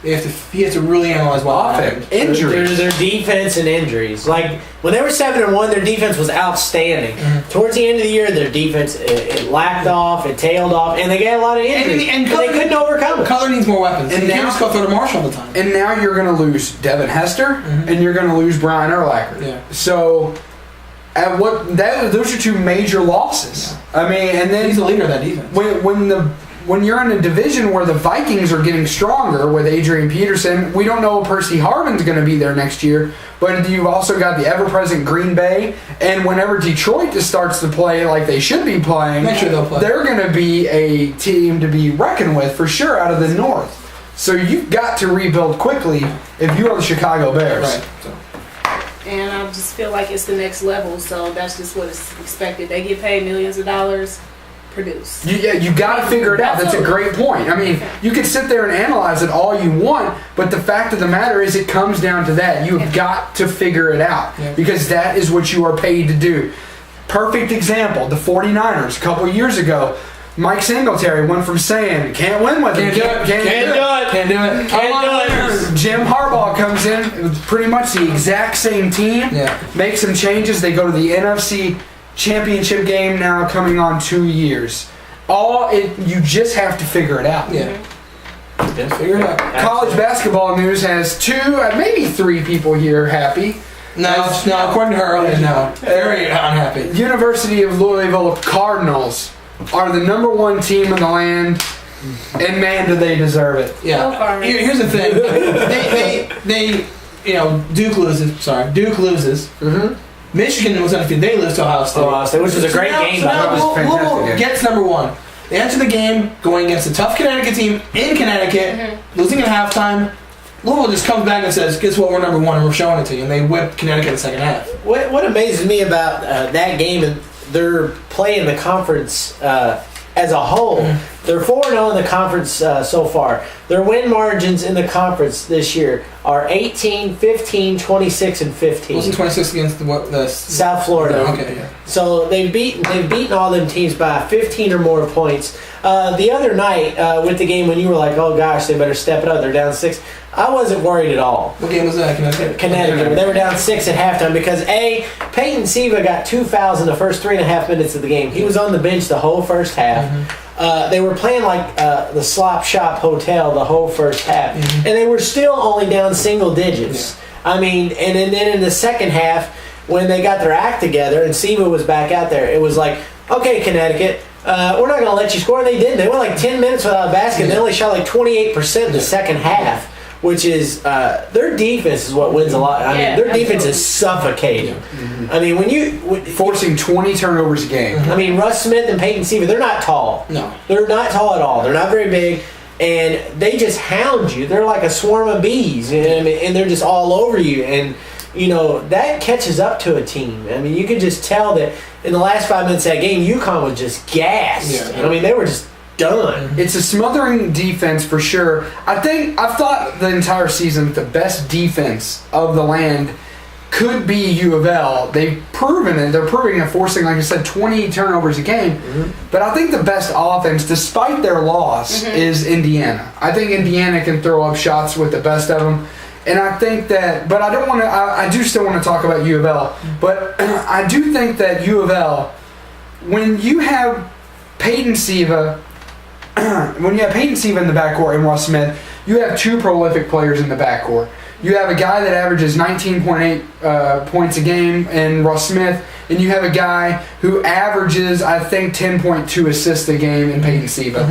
He has to really analyze what happened. Injuries. Their defense and injuries. Like when they were 7-1, their defense was outstanding. Mm-hmm. Towards the end of the year, their defense it lacked off, it tailed off, and they got a lot of injuries. And they couldn't overcome it. Cutler needs more weapons. And now just go throw to Marshall all the time. And now you're going to lose Devin Hester, and you're going to lose Brian Urlacher. Yeah. So. Those are two major losses. Yeah. I mean, and then he's the leader of that defense. When you're in a division where the Vikings are getting stronger with Adrian Peterson, we don't know if Percy Harvin's going to be there next year, but you've also got the ever-present Green Bay, and whenever Detroit just starts to play like they should be playing, they're going to be a team to be reckoned with for sure out of the North. So you've got to rebuild quickly if you are the Chicago Bears. Right. And I just feel like it's the next level, so that's just what is expected. They get paid millions of dollars. Produce. You got to figure it out. That's a great point. I mean, you can sit there and analyze it all you want, but the fact of the matter is it comes down to that. You've got to figure it out because that is what you are paid to do. Perfect example, the 49ers a couple years ago. Mike Singletary went from saying, can't win with him. Can't do it. Jim Harbaugh comes in, it was pretty much the exact same team, makes some changes. They go to the NFC Championship game now coming on 2 years. You just have to figure it out. Yeah. Figure it out. College basketball news has 2, maybe 3 people here happy. No, according to her, no. Very unhappy. University of Louisville Cardinals are the number 1 team in the land, and man, do they deserve it. Yeah. Here's the thing. they Duke loses. Duke loses. Mm-hmm. Michigan was undefeated. They lose to Ohio State. Which was a great game. Louisville gets number 1. They enter the game going against a tough Connecticut team in Connecticut, losing at halftime. Louisville just comes back and says, guess what, we're number 1 and we're showing it to you. And they whipped Connecticut in the second half. What amazes me about that game, and they're playing the conference as a whole, They're 4-0 in the conference so far. Their win margins in the conference this year are 18, 15, 26, and 15. Wasn't 26 against the South Florida? Okay, yeah. So they've beaten all them teams by 15 or more points. The other night with the game when you were like, oh gosh, they better step it up. They're down 6. I wasn't worried at all. What game was that? Connecticut. They were down 6 at halftime because Peyton Siva got 2 fouls in the first 3.5 minutes of the game. He was on the bench the whole first half. They were playing like the Slop Shop Hotel the whole first half, and they were still only down single digits. Yeah. I mean, and then in the second half, when they got their act together and Siva was back out there, it was like, okay, Connecticut, we're not going to let you score. And they didn't. They went like 10 minutes without a basket. And they only shot like 28% in the second half, which is their defense is what wins a lot. I mean, their defense is suffocating. I mean, forcing 20 turnovers a game. I mean, Russ Smith and Peyton Siva, they're not tall. No, they're not tall at all. They're not very big, and they just hound you. They're like a swarm of bees, you know what I mean? And they're just all over you. And you know that catches up to a team. I mean, you could just tell that in the last 5 minutes of that game, UConn was just gassed. I mean, they were just done. It's a smothering defense for sure. I've thought the entire season the best defense of the land could be U of L. They've proven it. They're proving it, forcing, like I said, 20 turnovers a game. But I think the best offense, despite their loss, is Indiana. I think Indiana can throw up shots with the best of them. And I think that, but I don't want to, I do still want to talk about U of L. But I do think that U of L, when you have Peyton Siva, in the backcourt and Russ Smith, you have 2 prolific players in the backcourt. You have a guy that averages 19.8 points a game in Russ Smith, and you have a guy who averages, I think, 10.2 assists a game in Peyton Siva.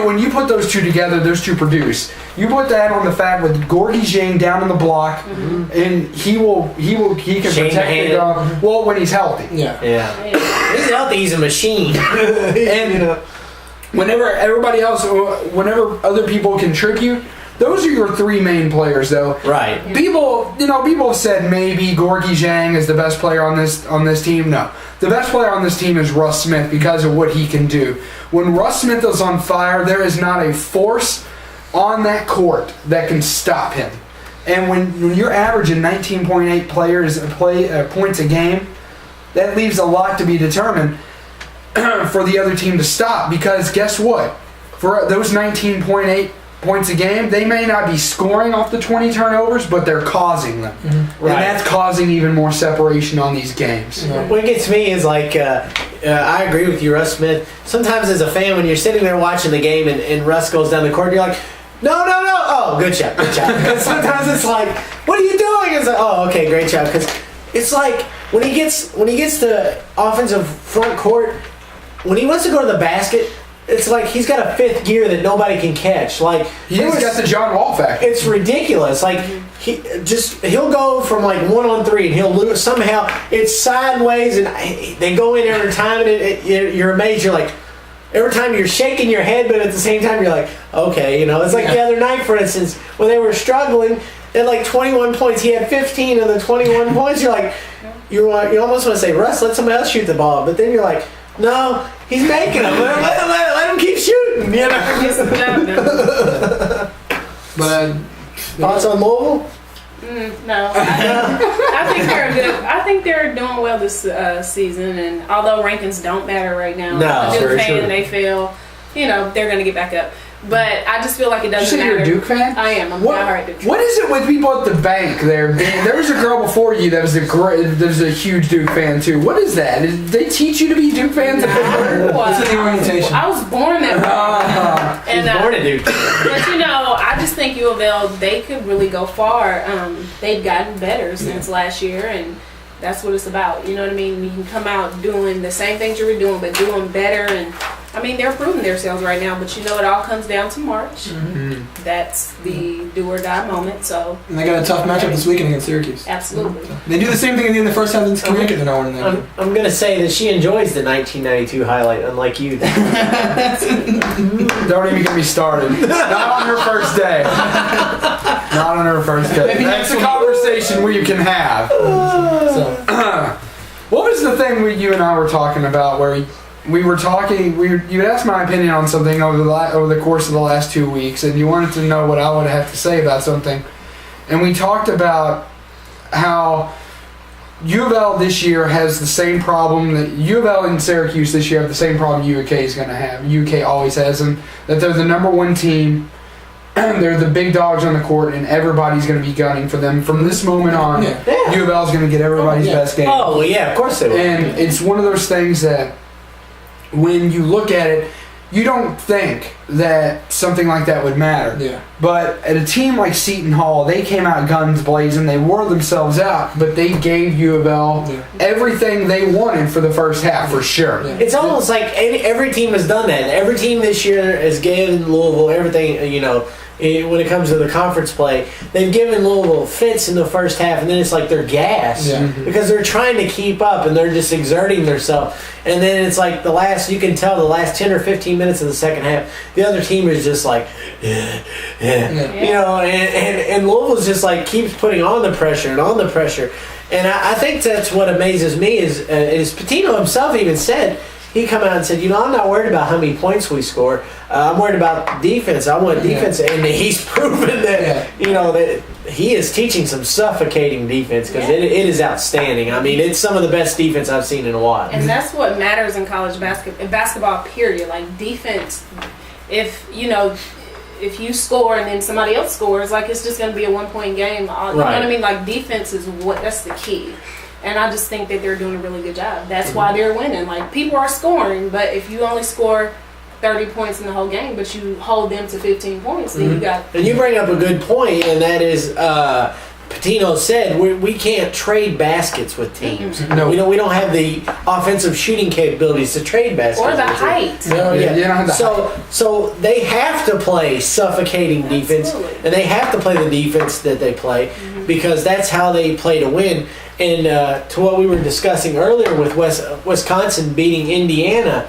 When you put those two together, those two produce. You put that on the fact with Gorgie Zhang down on the block, and he can protect the dog. Well, when he's healthy. Yeah. He's healthy. He's a machine. And whenever whenever other people contribute, those are your 3 main players, though. Right. People have said maybe Gorgie Zhang is the best player on this team. No, the best player on this team is Russ Smith because of what he can do. When Russ Smith is on fire, there is not a force on that court that can stop him. And when you're averaging 19.8 points a game, that leaves a lot to be determined for the other team to stop. Because guess what? For those 19.8 points a game, they may not be scoring off the 20 turnovers, but they're causing them. And that's causing even more separation on these games. What gets me is like, I agree with you, Russ Smith. Sometimes as a fan, when you're sitting there watching the game and Russ goes down the court, you're like, no. Oh, good shot. Because sometimes it's like, what are you doing? It's like, oh, okay, great job. Because it's like when he gets to offensive front court, when he wants to go to the basket, it's like he's got a 5th gear that nobody can catch. Like he's got the John Wall factor. It's ridiculous. Like he'll go from like 1-on-3 and he'll lose somehow. It's sideways and they go in every time and you're amazed. You're like every time you're shaking your head, but at the same time you're like, okay, you know. It's like the other night, for instance, when they were struggling at like 21 points, he had 15 of the 21 points. You're like, you almost want to say, Russ, let somebody else shoot the ball, but then you're like, no, he's making them. Let him keep shooting. You know. But thoughts on Louisville? No, I think they're good. I think they're doing well this season, and although rankings don't matter right now, I'm a Duke fan and they feel, they're going to get back up. But I just feel like it doesn't matter. You're a Duke fan? I am. I'm a diehard Duke fan. What is it with people at the bank there? There was a girl before you that was a huge Duke fan too. What is that? Did they teach you to be Duke fans? It's an orientation. I was born that way. And born a Duke. But I just think U of L, they could really go far. They've gotten better since last year, and that's what it's about. You know what I mean? You can come out doing the same things you were doing, but doing better. And I mean, they're proving themselves right now. But it all comes down to March. That's the do or die moment. So. And they got a tough matchup this weekend against Syracuse. Absolutely. They do the same thing in the first half against Connecticut. They're not winning that game. I'm gonna say that she enjoys the 1992 highlight, unlike you. Don't even get me started. Not on her first day. Not on her first day. That's a conversation we can have. What was the thing you and I were talking about where we were talking. You asked my opinion on something over the course of the last 2 weeks, and you wanted to know what I would have to say about something. And we talked about how U of L this year has the same problem that U of L and Syracuse this year have the same problem UK is going to have. UK always has, and that they're the number one team. They're the big dogs on the court, and everybody's going to be gunning for them from this moment on. Yeah. U of L is going to get everybody's best game. Oh, well, yeah, of course they will. And it's one of those things that when you look at it, you don't think that something like that would matter. Yeah. But at a team like Seton Hall, they came out guns blazing. They wore themselves out, but they gave U of L everything they wanted for the first half, for sure. Yeah. It's almost like every team has done that. Every team this year has given Louisville everything, you know, when it comes to the conference play. They've given Louisville fits in the first half, and then it's like they're gassed because they're trying to keep up and they're just exerting themselves. And then it's like you can tell the last 10 or 15 minutes of the second half, the other team is just like, you know, and Louisville's just like keeps putting on the pressure and on the pressure. And I think that's what amazes me is Pitino himself even said, he come out and said, you know, I'm not worried about how many points we score. I'm worried about defense. I want defense. And he's proven that, you know, that he is teaching some suffocating defense because it is outstanding. I mean, it's some of the best defense I've seen in a while. And that's what matters in college basketball, period. Like defense, if you score and then somebody else scores, like it's just going to be a 1 point game. You know what I mean? Like defense that's the key. And I just think that they're doing a really good job. That's why they're winning. Like, people are scoring, but if you only score 30 points in the whole game, but you hold them to 15 points, then you got... And you bring up a good point, and that is, Pitino said, we can't trade baskets with teams. No. We don't have the offensive shooting capabilities to trade baskets. Or the height. No, you don't have the height. So they have to play suffocating defense, and they have to play the defense that they play, because that's how they play to win. And to what we were discussing earlier with Wisconsin beating Indiana,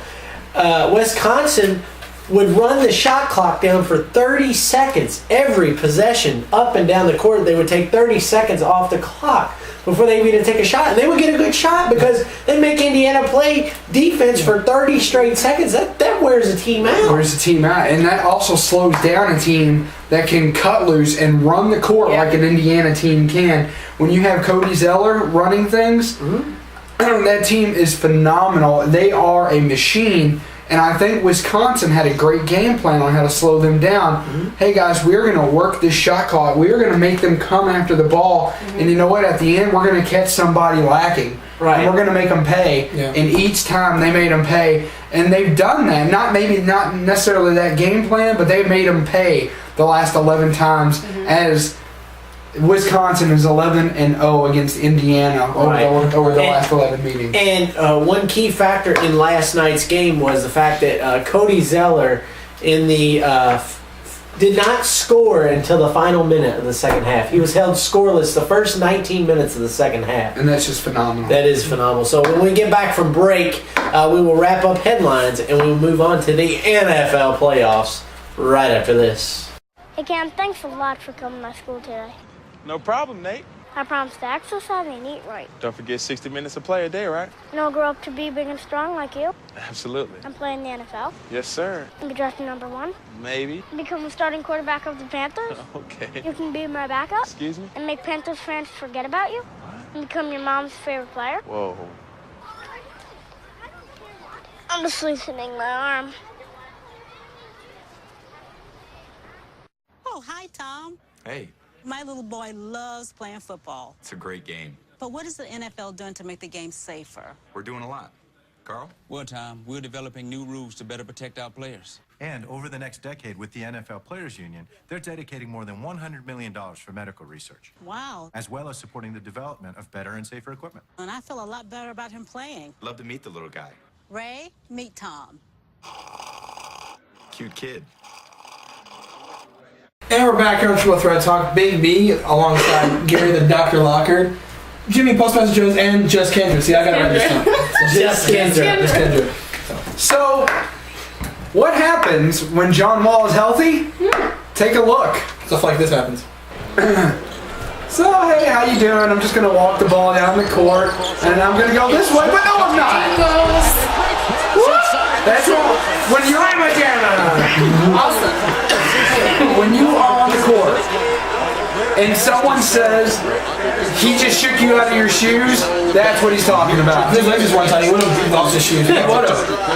Wisconsin would run the shot clock down for 30 seconds every possession up and down the court. They would take 30 seconds off the clock before they even take a shot. And they would get a good shot because they make Indiana play defense for 30 straight seconds. That wears a team out. Wears a team out. And that also slows down a team that can cut loose and run the court like an Indiana team can. When you have Cody Zeller running things, that team is phenomenal. They are a machine. And I think Wisconsin had a great game plan on how to slow them down. Hey guys, we're going to work this shot clock. We're going to make them come after the ball. And you know what? At the end, we're going to catch somebody lacking. Right. And we're going to make them pay. Yeah. And each time they made them pay. And they've done that. Not necessarily that game plan, but they've made them pay the last 11 times as Wisconsin is 11-0 against Indiana over the last 11 meetings. And one key factor in last night's game was the fact that Cody Zeller in the did not score until the final minute of the second half. He was held scoreless the first 19 minutes of the second half. And that's just phenomenal. That is phenomenal. So when we get back from break, we will wrap up headlines and we will move on to the NFL playoffs right after this. Hey Cam, thanks a lot for coming to my school today. No problem, Nate. I promise to exercise and eat right. Don't forget 60 minutes of play a day, right? And I'll grow up to be big and strong like you. Absolutely. And play in the NFL. Yes, sir. And be drafted number 1. Maybe. Become the starting quarterback of the Panthers. Okay. You can be my backup. Excuse me? And make Panthers fans forget about you. What? And become your mom's favorite player. Whoa. I'm just loosening my arm. Oh, hi, Tom. Hey. My little boy loves playing football. It's a great game. But what is the NFL doing to make the game safer? We're doing a lot. Carl? Well, Tom, we're developing new rules to better protect our players. And over the next decade with the NFL Players Union, they're dedicating more than $100 million for medical research. Wow. As well as supporting the development of better and safer equipment. And I feel a lot better about him playing. Love to meet the little guy. Ray, meet Tom. Cute kid. And we're back here on Triple Threat Talk. Big B alongside Gary the Dr. Lockard, Jimmy Postmaster Jones, and Just Kendra. See, I got it right this time. Just Kendra. So, what happens when John Wall is healthy? Take a look. Stuff like this happens. So, hey, how you doing? I'm just going to walk the ball down the court, and I'm going to go this way, but no, I'm not. That's all. When you're when you are on the court and someone says he just shook you out of your shoes, that's what he's talking about. His legs just one time, he would have lost his shoes.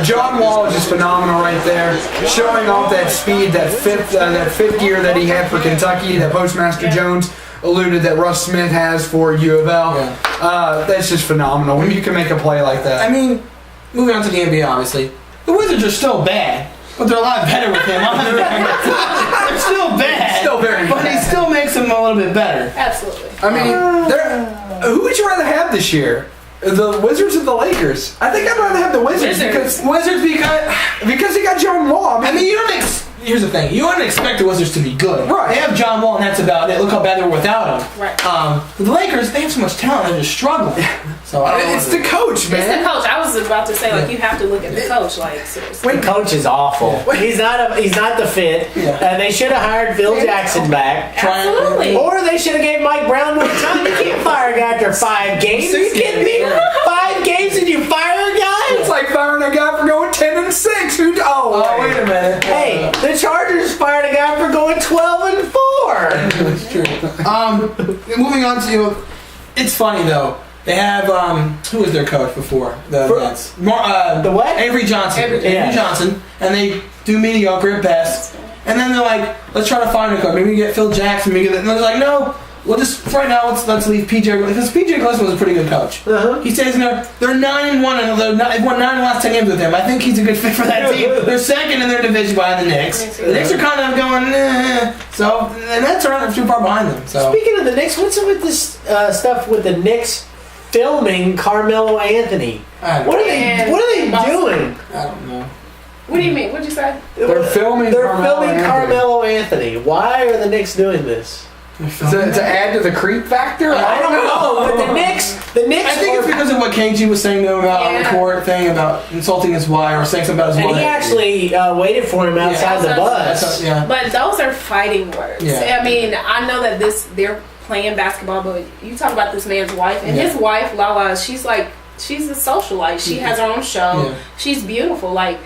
John Wall is just phenomenal right there, showing off that speed, that fifth gear that he had for Kentucky, that Postmaster Jones alluded that Russ Smith has for U of L. That's just phenomenal when you can make a play like that. I mean, moving on to the NBA, obviously, the Wizards are still bad, but they're a lot better with him. They're still bad, still very but bad. he still makes them a little bit better. Absolutely. I mean, who would you rather have this year? The Wizards or the Lakers? I think I'd rather have the Wizards because he got John Wall. I mean, you don't. Here's the thing: you don't expect the Wizards to be good. Right. They have John Wall, and that's about it. Look how bad they were without him. Right. The Lakers, they have so much talent, they're just struggling. So it's the coach, man. It's the coach. I was about to say, like, you have to look at the coach, like, seriously. The coach is awful. He's not the fit. They should have hired Phil Jackson back. Absolutely. Or they should have gave Mike Brown more time. You can't fire a guy after 5 games. Are you kidding me? 5 games and you fire a guy? It's like firing a guy for going 10-6. Wait a minute. Hey, the Chargers fired a guy for going 12-4. That's true. Moving on to, it's funny though. They have who was their coach before the Nets? The what? Avery Johnson. Avery Johnson, and they do mediocre at best. And then they're like, let's try to find a coach. Maybe we get Phil Jackson. Maybe and they're like, no. Well, just right now, let's leave PJ because PJ Gleason was a pretty good coach. He stays in there. They're 9-1 and they've won 9 of the last 10 games with him. I think he's a good fit for that team. They're second in their division behind the Knicks. The Knicks are kind of going, so the Nets are not too far behind them. So speaking of the Knicks, what's up with this stuff with the Knicks filming Carmelo Anthony? What are they doing? I don't know. What do you mean? What'd you say? They're filming Carmelo Anthony. Why are the Knicks doing this? To add to the creep factor? I don't know, but the Knicks. I think it's because of what KG was saying to him about on the court thing about insulting his wife or saying something about his wife. And he actually waited for him outside the bus. But those are fighting words. Yeah. I mean, I know that they're playing basketball, but you talk about this man's wife, and his wife, Lala, she's a socialite. She has her own show. Yeah. She's beautiful. Like,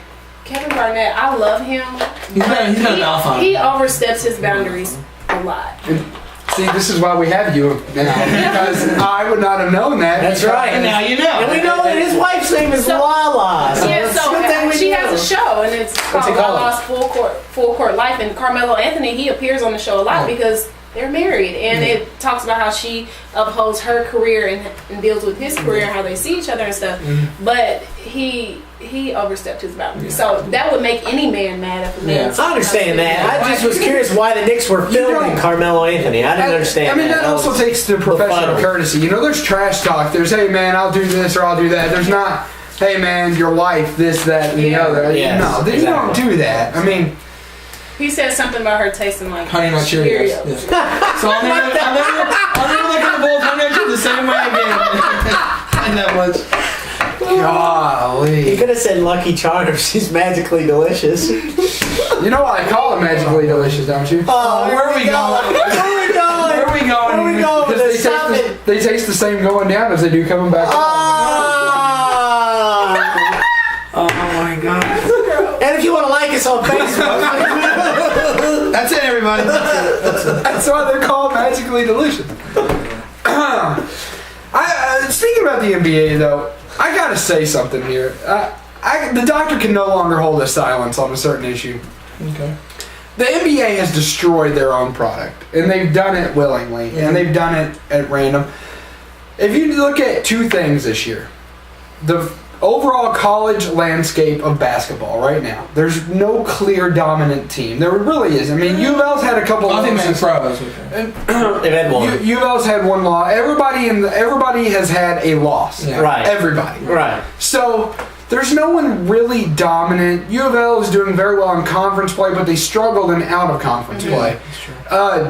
Kevin Garnett, I love him. He's got an alpha. He oversteps his boundaries a lot. See, this is why we have you now, because I would not have known that. That's right. And now you know. And we know that his wife's name is Lala. So she has a show, and it's called Lala's Full Court Life. And Carmelo Anthony, he appears on the show a lot because they're married, and it talks about how she upholds her career and deals with his career and how they see each other and stuff. But he overstepped his boundaries, so that would make any man mad if a man. I understand that. I just was curious why the Knicks were filming Carmelo Anthony. I didn't understand. I mean, that also takes the professional courtesy. You know, there's trash talk. There's, hey man, I'll do this or I'll do that. There's not, hey man, your wife, this, that, and the other. Yes, no, you don't do that. I mean. He said something about her tasting like Honey Nut Cheerios. Yeah. So I'll never look at the Bulls Honey Nut Cheerios the same way again. And that much. Golly. You could have said Lucky Charms. She's magically delicious. You know what I call them magically delicious, don't you? Oh, where are we going? Where are we going? Because they taste the same going down as they do coming back. Oh my God. And if you want to like us on Facebook. That's it, everybody. That's why they're called magically delicious. Speaking about the NBA, though, I gotta say something here. The doctor can no longer hold a silence on a certain issue. Okay. The NBA has destroyed their own product, and they've done it willingly, and they've done it at random. If you look at 2 things this year, the overall college landscape of basketball right now, there's no clear dominant team. There really is. I mean, U of L's had a couple. I think losses. They've had one. U of L's had one loss. Everybody has had a loss. Yeah. Right. Everybody. Right. So there's no one really dominant. U of L is doing very well in conference play, but they struggled in out of conference play.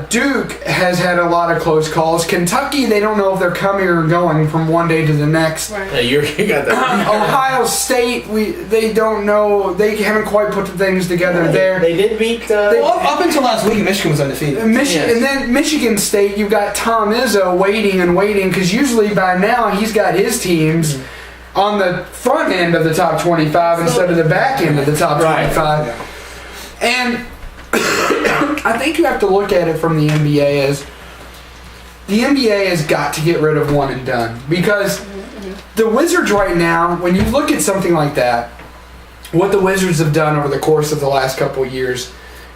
Duke has had a lot of close calls. Kentucky, they don't know if they're coming or going from one day to the next. Right. You got that. Ohio State, they don't know. They haven't quite put the things together there. They did beat. Up until last week, Michigan was undefeated. And then Michigan State, you've got Tom Izzo waiting because usually by now he's got his teams on the front end of the top 25 instead of the back end of the top 25. And I think you have to look at it from the NBA as the NBA has got to get rid of one and done. Because the Wizards right now, when you look at something like that, what the Wizards have done over the course of the last couple of years,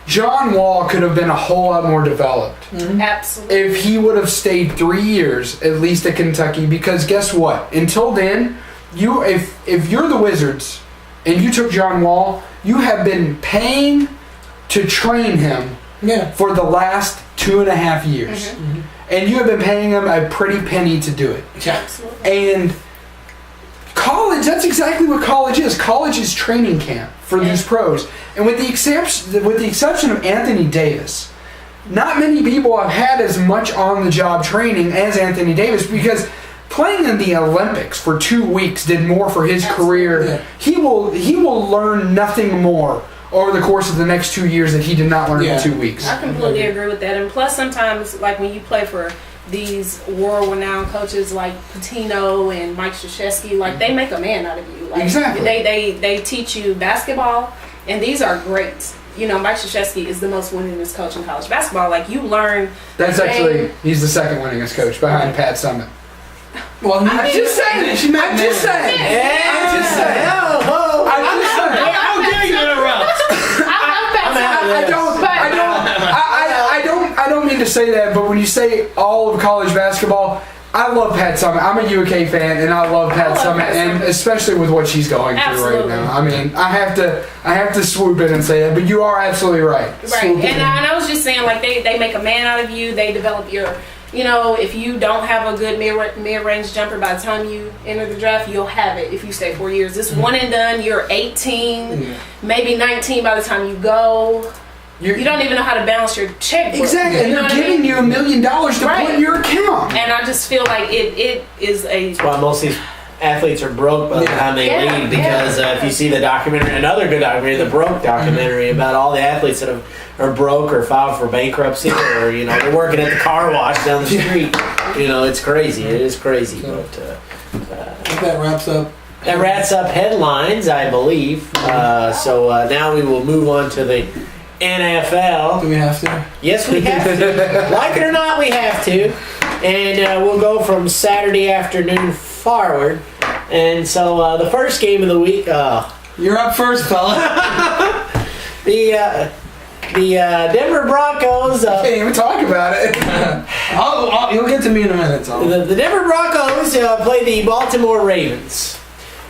John Wall could have been a whole lot more developed. Absolutely. If he would have stayed 3 years at least at Kentucky, because guess what? Until then, if you're the Wizards and you took John Wall, you have been paying to train him for the last 2.5 years. And you have been paying him a pretty penny to do it. Absolutely. And college, that's exactly what college is. College is training camp for these pros. And with the exception of Anthony Davis, not many people have had as much on-the-job training as Anthony Davis, because playing in the Olympics for 2 weeks did more for his career. He will learn nothing more over the course of the next 2 years that he did not learn in 2 weeks. I completely agree with that. And plus, sometimes, like when you play for these world-renowned coaches like Pitino and Mike Krzyzewski, like they make a man out of you. Like, exactly. They teach you basketball, and these are great. You know, Mike Krzyzewski is the most winningest coach in college basketball. Like, you learn. That's actually, he's the second winningest coach behind Pat Summitt. Well, I'm just saying. I'm just saying. I'm just saying. How dare you interrupt? I don't mean to say that, but when you say all of college basketball, I love Pat Summitt. I'm a UK fan, and I love Pat Summitt, and especially with what she's going through right now. I mean, I have to swoop in and say that, but you are absolutely right. Right, and I was just saying, like they make a man out of you. They develop your. You know, if you don't have a good mid-range jumper by the time you enter the draft, you'll have it if you stay 4 years. This one and done, you're 18, maybe 19 by the time you go. You don't even know how to balance your checkbook. Exactly, and they're giving you $1 million to put in your account. And I just feel like it is a... That's why most of these athletes are broke by the time they leave, because if you see the documentary, another good documentary, the Broke documentary, about all the athletes that are broke or filed for bankruptcy, or they're working at the car wash down the street. It's crazy. It is crazy. But that wraps up. That wraps up headlines, I believe. So now we will move on to the NFL. Do we have to? Yes, we have to. Like it or not, we have to. And we'll go from Saturday afternoon forward. And so the first game of the week. You're up first, fella. The Denver Broncos. Can't even talk about it. You'll get to me in a minute, Tom. The Denver Broncos play the Baltimore Ravens.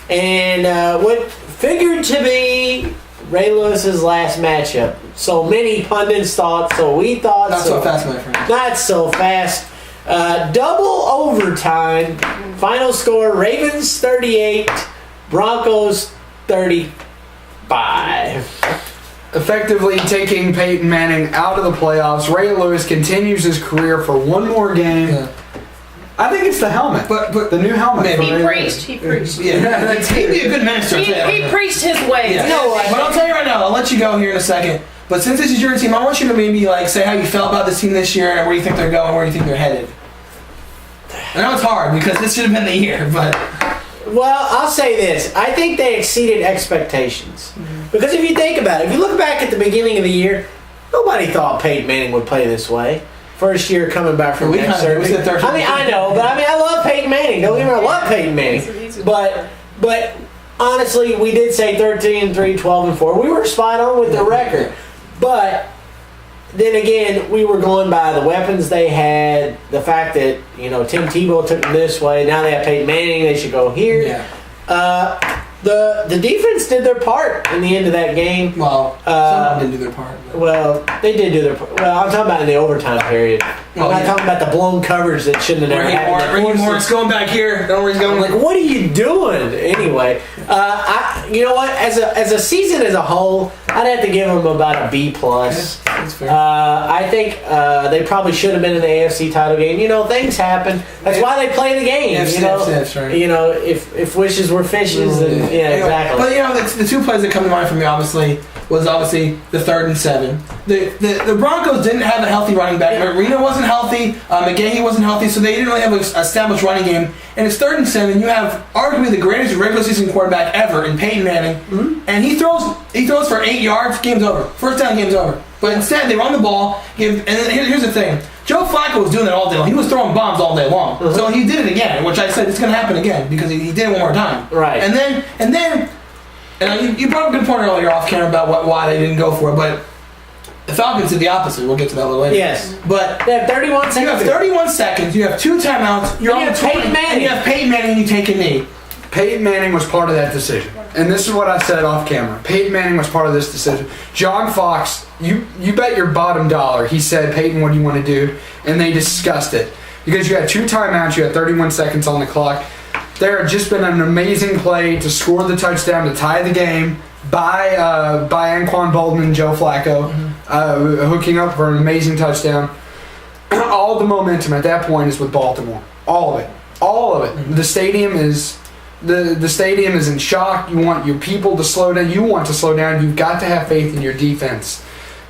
And what figured to be Ray Lewis's last matchup. So many pundits thought, so we thought. Not so fast, my friend. Not so fast. Double overtime. Final score, Ravens 38, Broncos 35. Effectively taking Peyton Manning out of the playoffs. Ray Lewis continues his career for one more game. Yeah. I think it's the helmet, but the new helmet. He preached. Yeah, he'd be a good minister. He preached his way. Yeah. But I'll tell you right now, I'll let you go here in a second. But since this is your team, I want you to maybe say how you felt about this team this year, and where you think they're going, where you think they're headed. I know it's hard because this should have been the year, but. Well, I'll say this. I think they exceeded expectations. Because if you think about it, if you look back at the beginning of the year, nobody thought Peyton Manning would play this way. First year coming back from neck surgery. I know, but I love Peyton Manning. Don't get me wrong, I love Peyton Manning. But honestly, we did say 13-3, 12-4. We were spot on with the record. But then again, we were going by the weapons they had, the fact that, Tim Tebow took them this way, now they have Peyton Manning, they should go here. Yeah. The defense did their part in the end of that game. Well, some didn't do their part. Well, they did do their part. Well, I'm talking about in the overtime period. I'm not talking about the blown coverage that shouldn't have never happened. It's going back here. Don't worry, it's going. Like, what are you doing? Anyway, you know what? As a season as a whole, I'd have to give them about a B+. That's fair. I think they probably should have been in the AFC title game. Things happen. That's why they play the game. That's right. If wishes were fishes, then, yeah, exactly. But the two plays that come to mind for me, obviously, was obviously the 3rd and 7. The Broncos didn't have a healthy running back. Marino wasn't healthy. McGahee wasn't healthy, so they didn't really have an established running game. And it's 3rd and 7. You have arguably the greatest regular season quarterback ever in Peyton Manning, and he throws for 8 yards. Game's over. First down, game's over. But instead, they run the ball. And here's the thing: Joe Flacco was doing that all day long. He was throwing bombs all day long. So he did it again, which I said it's going to happen again because he did it one more time. Right. And then. And you brought up a good point earlier off camera about why they didn't go for it, but the Falcons did the opposite. We'll get to that a little later. Yes. But they have 31 seconds. You have 31 seconds. You have 2 timeouts. You're on the 20, and you have Peyton Manning, and you take a knee. Peyton Manning was part of that decision. And this is what I said off camera. Peyton Manning was part of this decision. John Fox, you bet your bottom dollar, he said, Peyton, what do you want to do? And they discussed it. Because you had 2 timeouts, you had 31 seconds on the clock. There had just been an amazing play to score the touchdown to tie the game by Anquan Bolden and Joe Flacco, hooking up for an amazing touchdown. All the momentum at that point is with Baltimore. All of it. All of it. The stadium is in shock. You want your people to slow down. You want to slow down. You've got to have faith in your defense.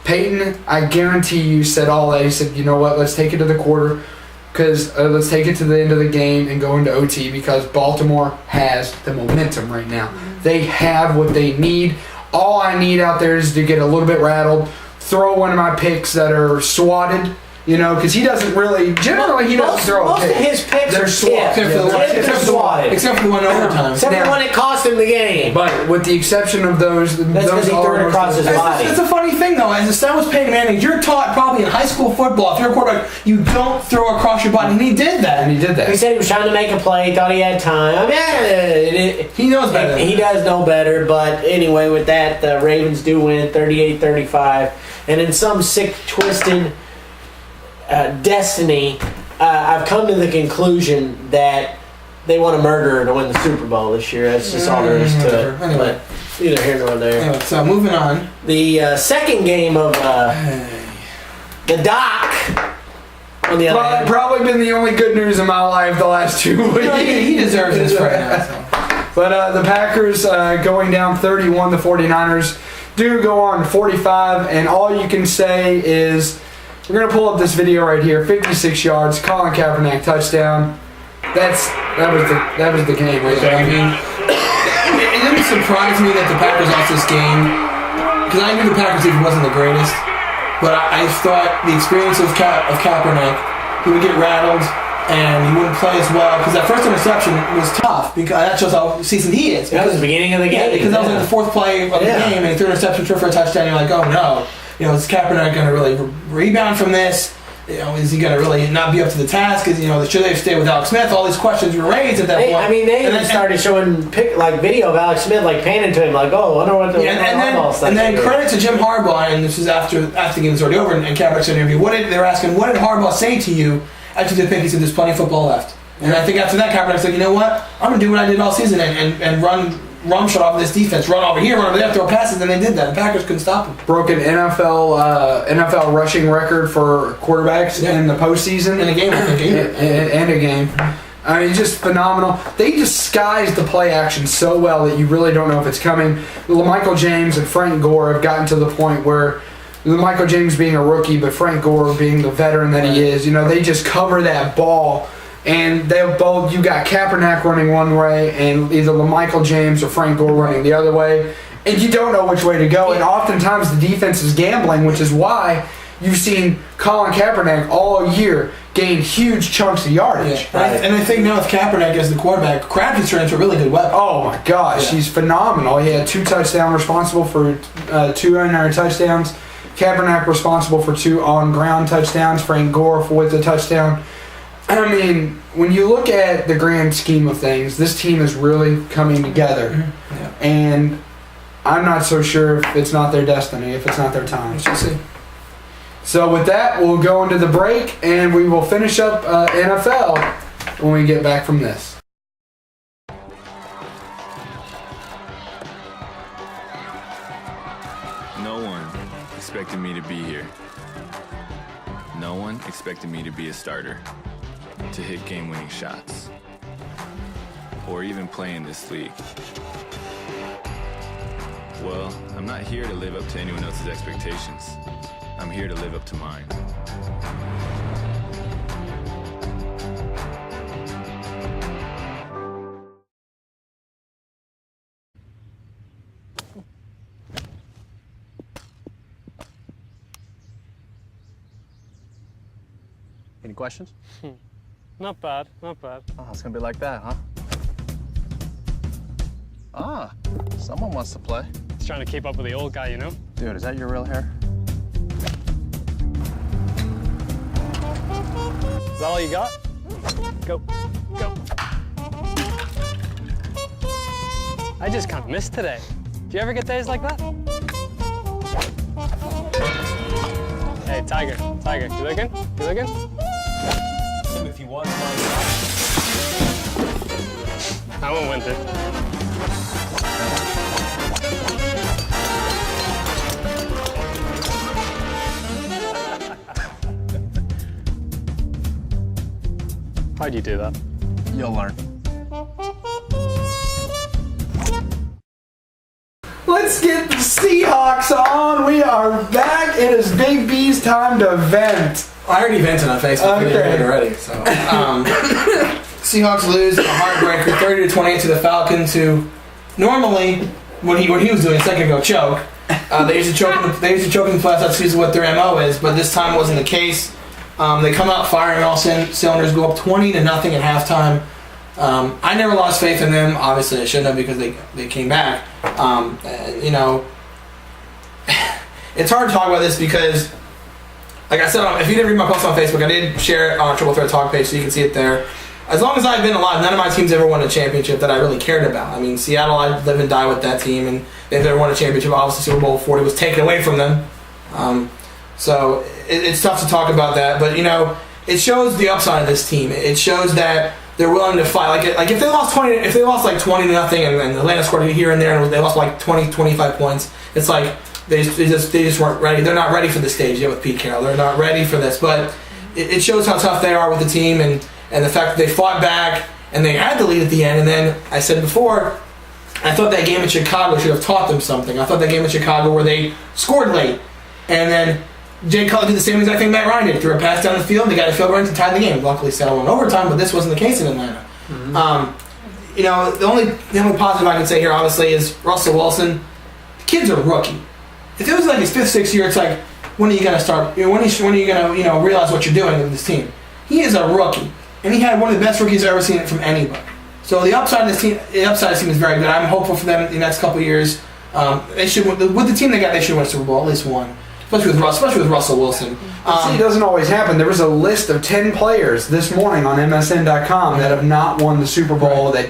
Peyton, I guarantee you, said all that. He said, you know what, let's take it to the quarter. Because let's take it to the end of the game and go into OT because Baltimore has the momentum right now. They have what they need. All I need out there is to get a little bit rattled, throw one of my picks that are swatted, because he doesn't really, generally he doesn't throw a pick. Most of his picks They're are swatted. Except for the one overtime. Except for the one that cost him the game. But with the exception of those, that's because he threw it across his body. It's a funny thing though. As established Peyton Manning, you're taught probably in high school football, if you're a quarterback, you don't throw across your body, and he did that. He said he was trying to make a play, thought he had time. He knows better. He does know better, but anyway, with that, the Ravens do win 38-35. And in some sick, twisted destiny, I've come to the conclusion that they want a murderer to win the Super Bowl this year. That's just all there is to it. Anyway. But neither here nor there. Anyway, so moving on. The second game of the Doc. On the other hand, probably been the only good news in my life the last 2 weeks. He deserves this right now. So. But the Packers going down 31, the 49ers do go on 45, and all you can say is we're going to pull up this video right here. 56 yards, Colin Kaepernick touchdown. That was the game right there. I mean, it didn't surprise me that the Packers lost this game because I knew the Packers even wasn't the greatest. But I thought the experience of Kaepernick, he would get rattled and he wouldn't play as well because that first interception was tough because that shows how seasoned he is. That was the beginning of the game. Yeah, because that was like the 4th play of the game and he threw an interception for a touchdown. You're like, oh no, is Kaepernick going to really rebound from this? Is he going to really not be up to the task? Should they have stayed with Alex Smith? All these questions were raised at that point. I mean, they even started showing video of Alex Smith, panning to him, I wonder what the and then credit to Jim Harbaugh, and this is after the game was already over, and Kaepernick said in an interview, they were asking, what did Harbaugh say to you after the pick? He said, there's plenty of football left. And I think after that, Kaepernick said, you know what? I'm going to do what I did all season and run shot off of this defense, run over here, run over there, throw passes, and they did that. The Packers couldn't stop them. Broke an NFL rushing record for quarterbacks in the postseason. In a game, I think. And a game. I mean, just phenomenal. They disguise the play action so well that you really don't know if it's coming. LaMichael James and Frank Gore have gotten to the point where LaMichael James being a rookie, but Frank Gore being the veteran that he is, they just cover that ball. And they'll both, you got Kaepernick running one way and either LaMichael James or Frank Gore running the other way. And you don't know which way to go. And oftentimes the defense is gambling, which is why you've seen Colin Kaepernick all year gain huge chunks of yardage. Yeah. And I think now with Kaepernick as the quarterback, Crabtree's turned into a really good weapon. Oh my gosh, he's phenomenal. He had 2 touchdowns, responsible for 2 unair touchdowns. Kaepernick responsible for 2 on-ground touchdowns. Frank Gore with the touchdown. I mean, when you look at the grand scheme of things, this team is really coming together. Mm-hmm. Yeah. And I'm not so sure if it's not their destiny, if it's not their time. We shall see. So with that, we'll go into the break, and we will finish up NFL when we get back from this. No one expected me to be here. No one expected me to be a starter, to hit game-winning shots, or even play in this league. Well, I'm not here to live up to anyone else's expectations. I'm here to live up to mine. Any questions? Not bad, not bad. Oh, it's gonna be like that, huh? Ah, someone wants to play. Just trying to keep up with the old guy, you know? Dude, is that your real hair? Is that all you got? Go, go. I just can't miss today. Do you ever get days like that? Hey, Tiger, you looking? You looking? If he wants my I won't win it. How'd you do that? You'll learn. Let's get the Seahawks on. We are back. It is Big B's time to vent. I already vented on Facebook. Okay. Already. So, Seahawks lose a heartbreaker, 30-28 to the Falcons, who normally, when he was doing a second ago, choke. They used to choke in the playoffs. That's usually what their MO is, but this time wasn't the case. They come out firing all cylinders, go up 20-0 at halftime. I never lost faith in them. Obviously, I shouldn't have because they came back. You know, it's hard to talk about this because, like I said, if you didn't read my post on Facebook, I did share it on our Triple Threat Talk page, so you can see it there. As long as I've been alive, none of my teams ever won a championship that I really cared about. I mean, Seattle, I live and die with that team, and they've never won a championship. Obviously, Super Bowl 40 was taken away from them. So it's tough to talk about that, but you know, it shows the upside of this team. It shows that they're willing to fight. Like if they lost 20, if they lost like 20-0, and Atlanta scored here and there, and they lost like 20, 25 points, it's like they just weren't ready. They're not ready for the stage yet with Pete Carroll. They're not ready for this, but it shows how tough they are with the team, and the fact that they fought back and they had the lead at the end. And then I said before, I thought that game in Chicago should have taught them something. I thought that game in Chicago where they scored late, and then Jay Cutler did the same exact thing Matt Ryan did. Threw a pass down the field, they got a field goal to tie the game. Luckily, settled in overtime, but this wasn't the case in Atlanta. Mm-hmm. You know, the only positive I can say here, obviously, is Russell Wilson. The kid's a rookie. If it was like his 5th, 6th year, it's like, when are you going to start? You know, when are you going to realize what you're doing with this team? He is a rookie, and he had one of the best rookies I've ever seen from anybody. So the upside of this team is very good. I'm hopeful for them in the next couple of years. They should, with the team they got, they should win a Super Bowl, at least one. Especially with Russell Wilson. See, it doesn't always happen. There was a list of 10 players this morning on MSN.com that have not won the Super Bowl. That,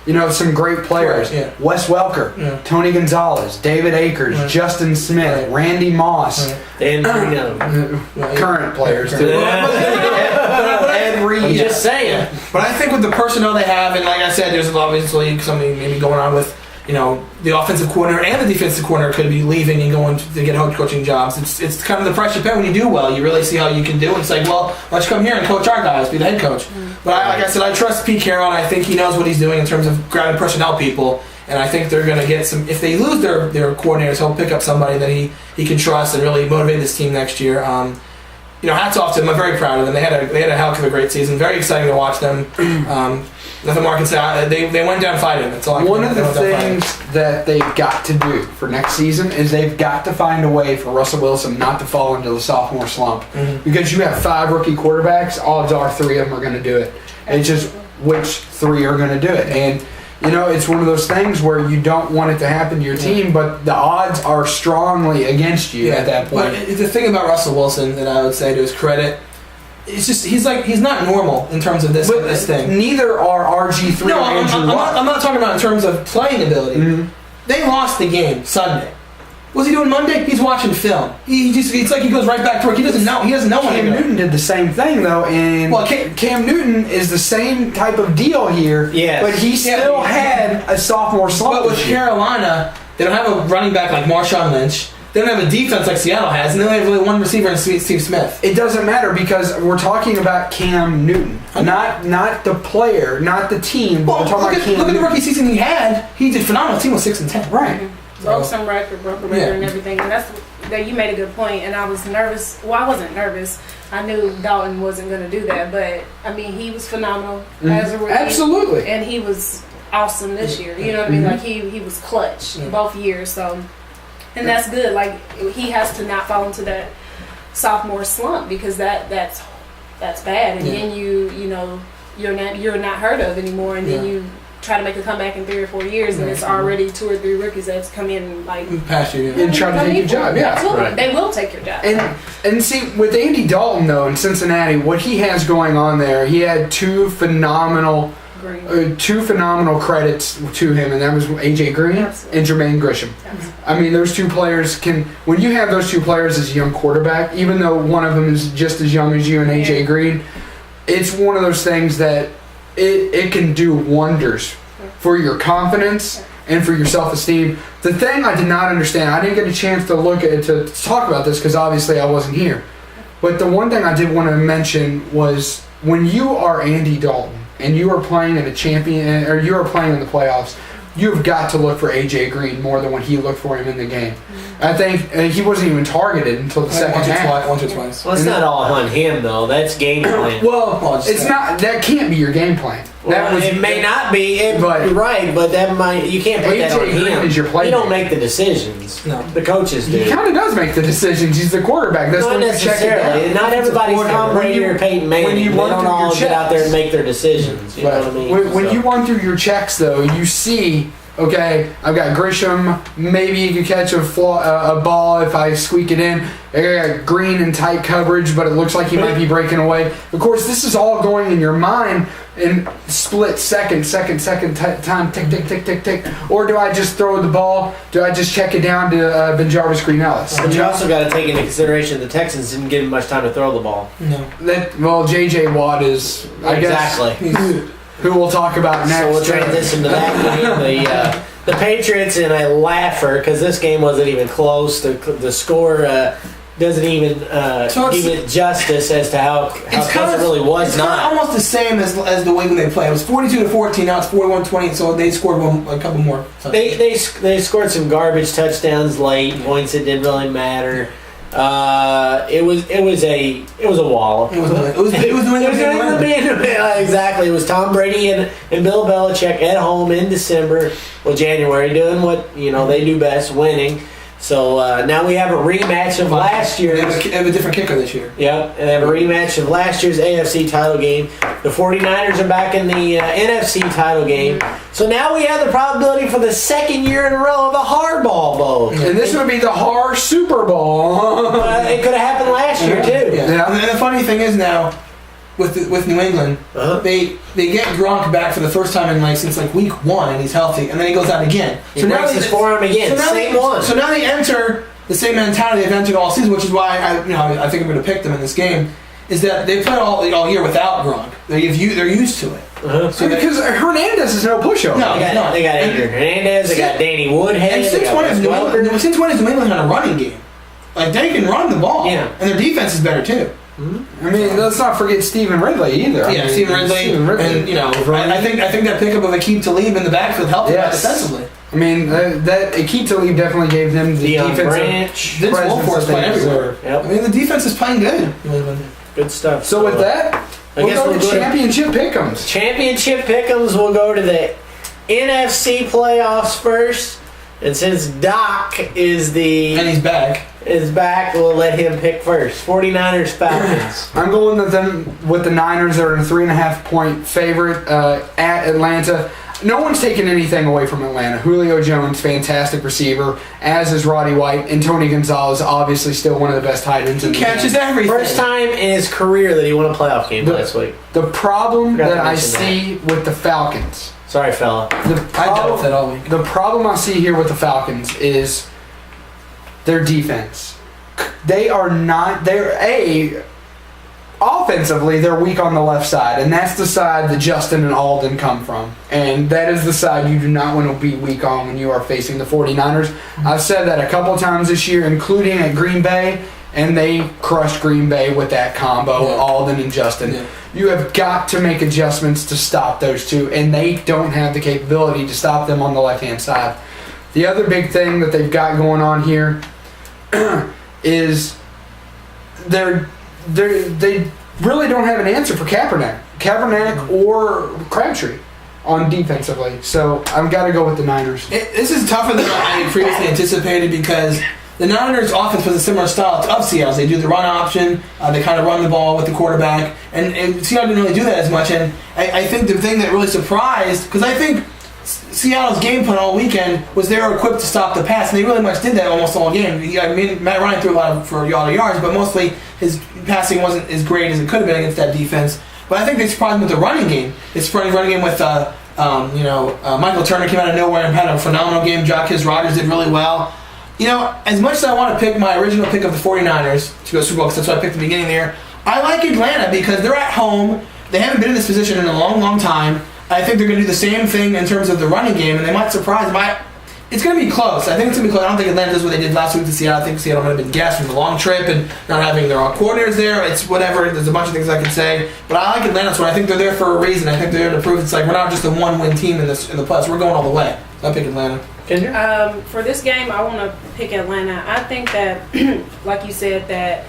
you know, some great players. Right, yeah. Wes Welker, Tony Gonzalez, David Akers, Justin Smith, Randy Moss. And current players too. Ed Reed. I'm just saying. But I think with the personnel they have, and like I said, there's obviously something maybe going on with, you know, the offensive coordinator and the defensive coordinator could be leaving and going to get head coaching jobs. It's kind of the price you pay when you do well. You really see how you can do it. It's like, well, let's come here and coach our guys, be the head coach. But like I said, I trust Pete Carroll, and I think he knows what he's doing in terms of grabbing personnel people. And I think they're going to get some. If they lose their coordinators, he'll pick up somebody that he can trust and really motivate this team next year. You know, hats off to them. I'm very proud of them. They had a hell of a great season. Very exciting to watch them. Nothing more I can say. They went down fighting. That's all I can say. One of the things that they've got to do for next season is they've got to find a way for Russell Wilson not to fall into the sophomore slump. Mm-hmm. Because you have 5 rookie quarterbacks, odds are 3 of them are going to do it. And it's just which 3 are going to do it. And, you know, it's one of those things where you don't want it to happen to your team, but the odds are strongly against you at that point. But the thing about Russell Wilson that I would say to his credit, it's just he's not normal in terms of this thing. Neither are RG3 or Andrew Luck. I'm not talking about in terms of playing ability. Mm-hmm. They lost the game Sunday. What's he doing Monday? He's watching film. It's like he goes right back to work. He doesn't know. He doesn't know. Cam Newton did the same thing though, and Cam Newton is the same type of deal here. Yes. But he still had a sophomore slump. But with Carolina, they don't have a running back like Marshawn Lynch. They don't have a defense like Seattle has, and they only have really one receiver in Steve Smith. It doesn't matter because we're talking about Cam Newton, not the player, not the team. Well, we're talking about Cam look at the Newton. rookie season he had. He did phenomenal. The team was 6-10. Right. broke a record and everything. And that you made a good point. And I was nervous. Well, I wasn't nervous. I knew Dalton wasn't going to do that, but I mean, he was phenomenal as a rookie. Absolutely. And he was awesome this year. You know what I mean? Like he was clutch both years. So, and that's good. Like he has to not fall into that sophomore slump because that's bad. And then you're not heard of anymore. And then you try to make a comeback in 3 or 4 years, and it's already 2 or 3 rookies that's come in like past you and try to take your job. Yeah, absolutely. They will take your job. And see, with Andy Dalton though in Cincinnati, what he has going on there, he had two phenomenal credits to him, and that was AJ Green and Jermaine Grisham. I mean, those two players when you have those two players as a young quarterback, even though one of them is just as young as you and AJ Green, it's one of those things that it can do wonders for your confidence and for your self-esteem. The thing I did not understand, I didn't get a chance to look at to talk about this because obviously I wasn't here. But the one thing I did want to mention was when you are Andy Dalton and you are playing in a champion or you are playing in the playoffs, you've got to look for AJ Green more than when he looked for him in the game. I think he wasn't even targeted until the second half. Once or twice. Well, it's not all on him though. That's game plan. Well, it's not. That can't be your game plan. Well, it may not be. You're right, but that might. You can't put that on AJ Green him. is your playmaker. He don't make the decisions. No, the coaches do. He kind of does make the decisions. He's the quarterback. That's not necessarily. Not everybody's Tom Brady or Peyton Manning. They don't all get out there and make their decisions. You know what I mean? When you run through your checks, though, you see. Okay, I've got Grisham. Maybe he could catch a ball if I squeak it in. I got Green in tight coverage, but it looks like he might be breaking away. Of course, this is all going in your mind in split second time, tick, tick, tick, tick, tick. Or do I just throw the ball? Do I just check it down to Ben Jarvis Green Ellis? But you also got to take into consideration the Texans didn't give him much time to throw the ball. No. J.J. Watt is, I guess. Exactly. Who we'll talk about next. So we'll transition to that game. The Patriots in a laugher because this game wasn't even close. The score doesn't even give it justice as to how close it really was. It's not almost the same as the way when they play. It was 42-14. Now it's 41-20. So they scored a couple more. They scored some garbage touchdowns late, points that didn't really matter. It was a wallop. It was exactly. It was Tom Brady and Bill Belichick at home in December, January, doing what they do best, winning. So now we have a rematch of last year's. They have a different kicker this year. Yep, and they have a rematch of last year's AFC title game. The 49ers are back in the NFC title game. So now we have the probability for the second year in a row of a hardball bowl. And this would be the hard Super Bowl. It could have happened last year too. Yeah. And the funny thing is now, with New England, they get Gronk back for the first time since week 1, and he's healthy, and then he goes out again. He breaks his forearm again. Same one. So now they enter the same mentality they've entered all season, which is why I think I'm going to pick them in this game. Is that they play all year without Gronk? They're used to it. So because Hernandez is no pushover. No, they got Adrian Hernandez. They got Danny Woodhead. And since when has New England had a running game? They can run the ball. Yeah. And their defense is better too. I mean, let's not forget Stephen Ridley either. Yeah, Stephen Ridley. And I think that pickup of Akeem Talib in the backfield helped them out defensively. I mean, that Akeem Talib definitely gave them the defensive Vince Wilfork's playing everywhere. Yep. I mean, the defense is playing good. Good stuff. So with that, we'll go to championship pick'ems. Championship pick'ems. We'll go to the NFC playoffs first, and since Doc is and he's back. We'll let him pick first. 49ers Falcons. I'm going with the Niners. They're a 3.5-point favorite at Atlanta. No one's taking anything away from Atlanta. Julio Jones, fantastic receiver, as is Roddy White, and Tony Gonzalez, obviously still one of the best tight ends in the catches game. everything. First time in his career that he won a playoff game last week. The problem that I see with the Falcons. Sorry, fella. The problem I see here with the Falcons is their defense. Offensively, they're weak on the left side, and that's the side that Justin and Alden come from. And that is the side you do not want to be weak on when you are facing the 49ers. I've said that a couple times this year, including at Green Bay, and they crushed Green Bay with that combo, Alden and Justin. Yeah. You have got to make adjustments to stop those two, and they don't have the capability to stop them on the left-hand side. The other big thing that they've got going on here is they really don't have an answer for Kaepernick or Crabtree on defensively. So I've got to go with the Niners. This is tougher than I previously anticipated because the Niners' offense was a similar style of Seattle's. They do the run option. They kind of run the ball with the quarterback. And Seattle didn't really do that as much. And I think the thing that really surprised, because I think Seattle's game plan all weekend was they were equipped to stop the pass, and they really much did that almost all game. I mean, Matt Ryan threw a lot for a lot of yards, but mostly his passing wasn't as great as it could have been against that defense. But I think they surprised him with the running game. They surprised running game with Michael Turner came out of nowhere and had a phenomenal game. Jacquizz Rodgers did really well. As much as I want to pick my original pick of the 49ers to go Super Bowl, because that's what I picked at the beginning of the year, I like Atlanta because they're at home. They haven't been in this position in a long, long time. I think they're going to do the same thing in terms of the running game, and they might surprise them. It's going to be close. I think it's going to be close. I don't think Atlanta does what they did last week to Seattle. I think Seattle might have been gassed from the long trip and not having their own coordinators there. It's whatever. There's a bunch of things I can say. But I like Atlanta, so I think they're there for a reason. I think they're there to prove it's like we're not just a one-win team in the playoffs. We're going all the way. So I pick Atlanta. Kendra? For this game, I want to pick Atlanta. I think that, like you said, that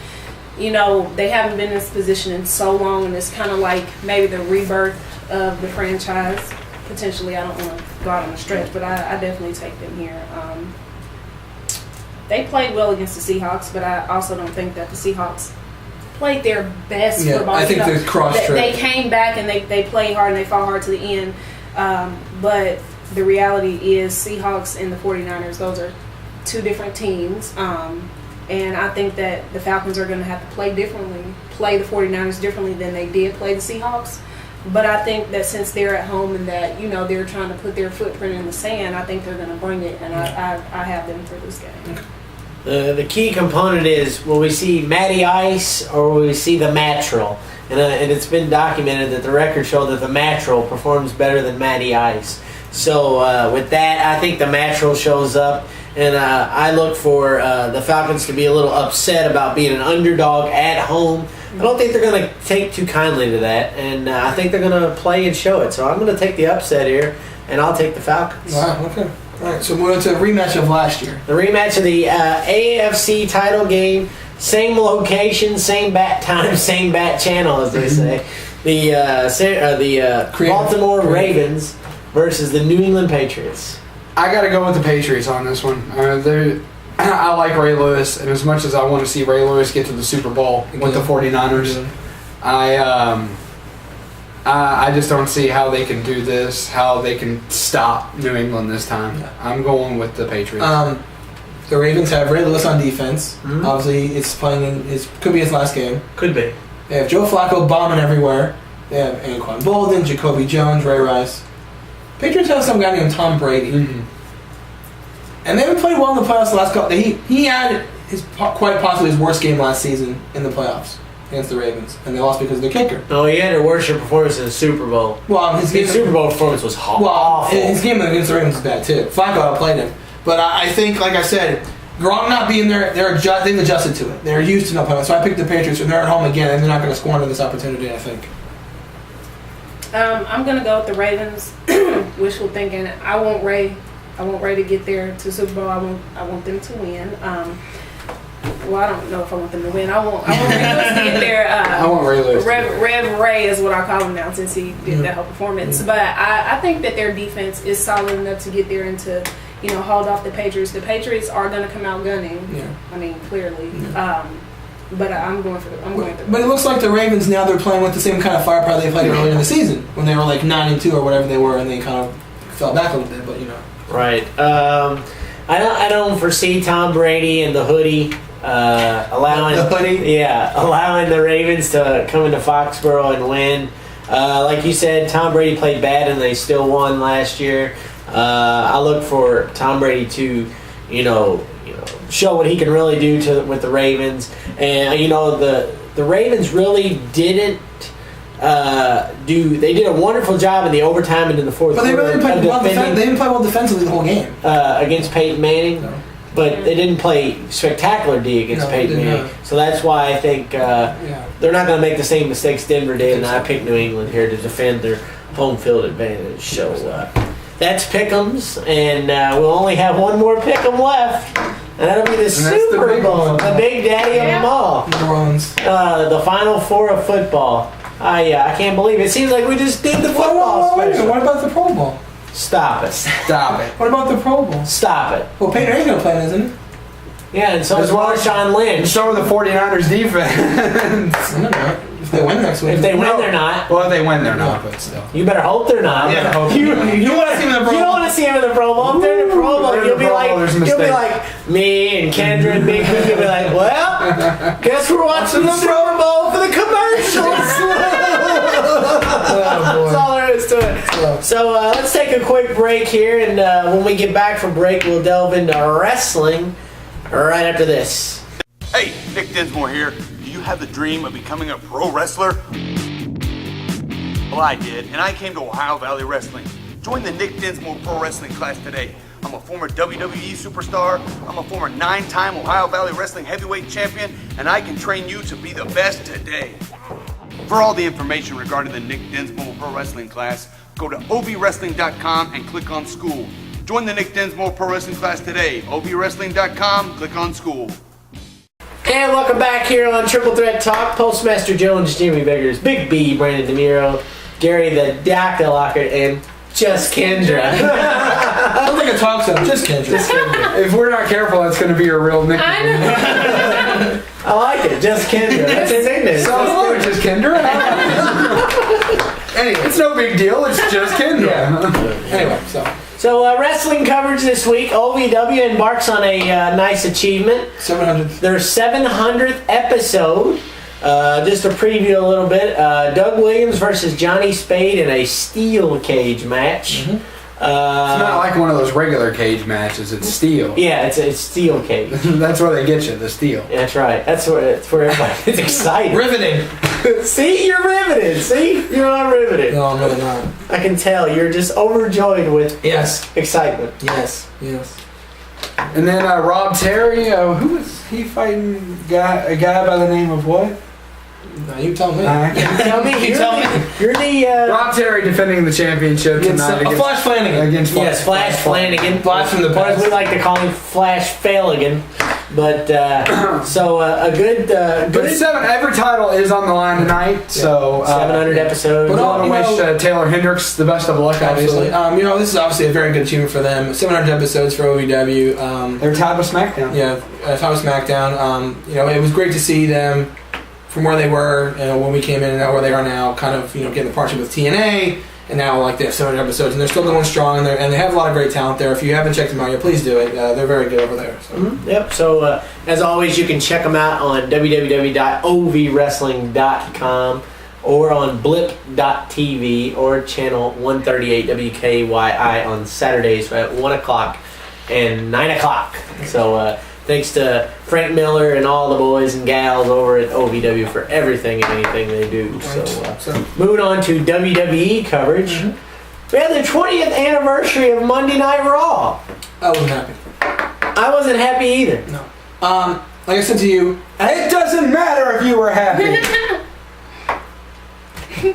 they haven't been in this position in so long, and it's kind of like maybe the rebirth of the franchise. Potentially, I don't want to go out on a stretch, but I definitely take them here. They played well against the Seahawks, but I also don't think that the Seahawks played their best football. I think they're cross-tracked. They came back and they played hard and they fought hard to the end. But the reality is Seahawks and the 49ers, those are two different teams. And I think that the Falcons are going to have to play the 49ers differently than they did play the Seahawks. But I think that since they're at home and that, they're trying to put their footprint in the sand, I think they're going to bring it, and I have them for this game. The key component is, will we see Matty Ice or will we see the Mattrel? And it's been documented that the records show that the Mattrel performs better than Matty Ice. So with that, I think the Mattrel shows up. And I look for the Falcons to be a little upset about being an underdog at home. I don't think they're going to take too kindly to that, and I think they're going to play and show it. So I'm going to take the upset here, and I'll take the Falcons. Wow, okay. All right, so we're going to a rematch of last year. The rematch of the AFC title game, same location, same bat time, same bat channel, as they say. The Baltimore Ravens versus the New England Patriots. I got to go with the Patriots on this one. I like Ray Lewis, and as much as I want to see Ray Lewis get to the Super Bowl with the 49ers, I just don't see how they can do this, how they can stop New England this time. Yeah. I'm going with the Patriots. The Ravens have Ray Lewis on defense. Mm-hmm. Obviously, could be his last game. Could be. They have Joe Flacco bombing everywhere. They have Anquan Bolden, Jacoby Jones, Ray Rice. Patriots have some guy named Tom Brady. Mm-hmm. And they haven't played well in the playoffs the last couple. He had quite possibly his worst game last season in the playoffs against the Ravens, and they lost because of the kicker. No, he had a worse performance in the Super Bowl. Well, his Super Bowl performance was awful. Well, his game against the Ravens was bad too. Flacco outplayed him, but I think, like I said, Gronk not being there, they've adjusted to it. They're used to no penalty. So I picked the Patriots, and they're at home again, and they're not going to squander this opportunity, I think. I'm going to go with the Ravens. Wishful thinking. I want Ray to get there to Super Bowl. I want them to win. Well, I don't know if I want them to win. I want Ray Lewis to get there. I want Ray Lewis. Rev Ray is what I call him now since he did that whole performance. But I think that their defense is solid enough to get there and to hold off the Patriots. The Patriots are going to come out gunning. Yeah. I mean, clearly. Yeah. But I'm going for But it looks like the Ravens now, they're playing with the same kind of firepower they played earlier in the season when they were like 9-2 or whatever they were, and they kind of fell back a little bit. But Right. I don't foresee Tom Brady and the hoodie allowing the Ravens to come into Foxborough and win. Like you said, Tom Brady played bad and they still won last year. I look for Tom Brady to, show what he can really do with the Ravens. And the Ravens really didn't they did a wonderful job in the overtime and in the fourth quarter. But they really played well. They didn't play well defensively the whole game against Peyton Manning. No. But they didn't play spectacular D against Peyton Manning. So that's why I think they're not going to make the same mistakes Denver did, and I picked New England here to defend their home field advantage. So That's Pick'ems, and we'll only have one more Pick'em left. And that'll be the Super Bowl, the big daddy of them all. The Final Four of football. I can't believe it. It seems like we just did the football special. What about the Pro Bowl? Stop it. Stop it. What about the Pro Bowl? Stop it. Well, Peyton ain't gonna play, isn't he? Yeah, and so is Marshawn Lynch. And so are the 49ers defense. If they win next week. If they win, they're not. Well, if they win, they're not, but still. You better hope they're not. Yeah, hope you not. want to see them in the Pro Bowl. You don't want to see them in the Pro Bowl. If they're in the Pro Bowl, you'll be like me and Kendra and Big Boo. You'll be like, well, guess we're watching the Pro Bowl for the commercials. That's all there is to it. So let's take a quick break here, and when we get back from break, we'll delve into wrestling right after this. Hey, Nick Dinsmore here. Do you have the dream of becoming a pro wrestler? Well, I did, and I came to Ohio Valley Wrestling. Join the Nick Dinsmore Pro Wrestling class today. I'm a former WWE superstar. I'm a former 9-time Ohio Valley Wrestling heavyweight champion, and I can train you to be the best today. For all the information regarding the Nick Dinsmore Pro Wrestling class, go to ovwrestling.com and click on school. Join the Nick Dinsmore Pro Wrestling class today. ovwrestling.com, click on school. And welcome back here on Triple Threat Talk. Postmaster Jones, Jimmy Biggers, Big B, Brandon DeMiro, Gary the Doctor Lockert, and Just Kendra. I don't think it talks about Just Kendra. If we're not careful, that's going to be your real nickname. I like it, Just Kendra. That's his nickname. So Just Kendra. Anyway, it's no big deal. It's Just Kendra. Yeah. Anyway, So wrestling coverage this week. OVW embarks on a nice achievement. 700th. Their 700th episode. Just to preview a little bit. Doug Williams versus Johnny Spade in a steel cage match. It's not like one of those regular cage matches. It's steel. Yeah, it's steel cage. That's where they get you, the steel. That's right. That's where everybody gets excited. Riveting. See, you're riveted. See, you're not riveted. No, I'm really not. I can tell you're just overjoyed with excitement. Yes. And then Rob Terry, who was he fighting? A guy by the name of what? No, you tell me. Tell me. You're the Rob Terry defending the championship tonight against Flash Flanagan. Against Flash Flanagan. Flash from the Or as past. we like to call him, Flash Flanagan. But so a good. But every title is on the line tonight. So 700 episodes. But I want to wish Taylor Hendricks the best of luck. Obviously, Obviously, this is obviously a very good achievement for them. 700 episodes for OVW. They're tied with SmackDown. Yeah, tied with SmackDown. It was great to see them from where they were when we came in and now where they are now. Kind of getting the partnership with TNA. And now, they have 700 episodes, and they're still going strong, and they have a lot of great talent there. If you haven't checked them out yet, please do it. They're very good over there. So. Mm-hmm. Yep. So, as always, you can check them out on www.ovwrestling.com or on blip.tv or channel 138 WKYI on Saturdays at 1 o'clock and 9 o'clock. So, thanks to Frank Miller and all the boys and gals over at OVW for everything and anything they do. So, moving on to WWE coverage. Mm-hmm. We had the 20th anniversary of Monday Night Raw. I wasn't happy. I wasn't happy either. No. Like I said to you, it doesn't matter if you were happy.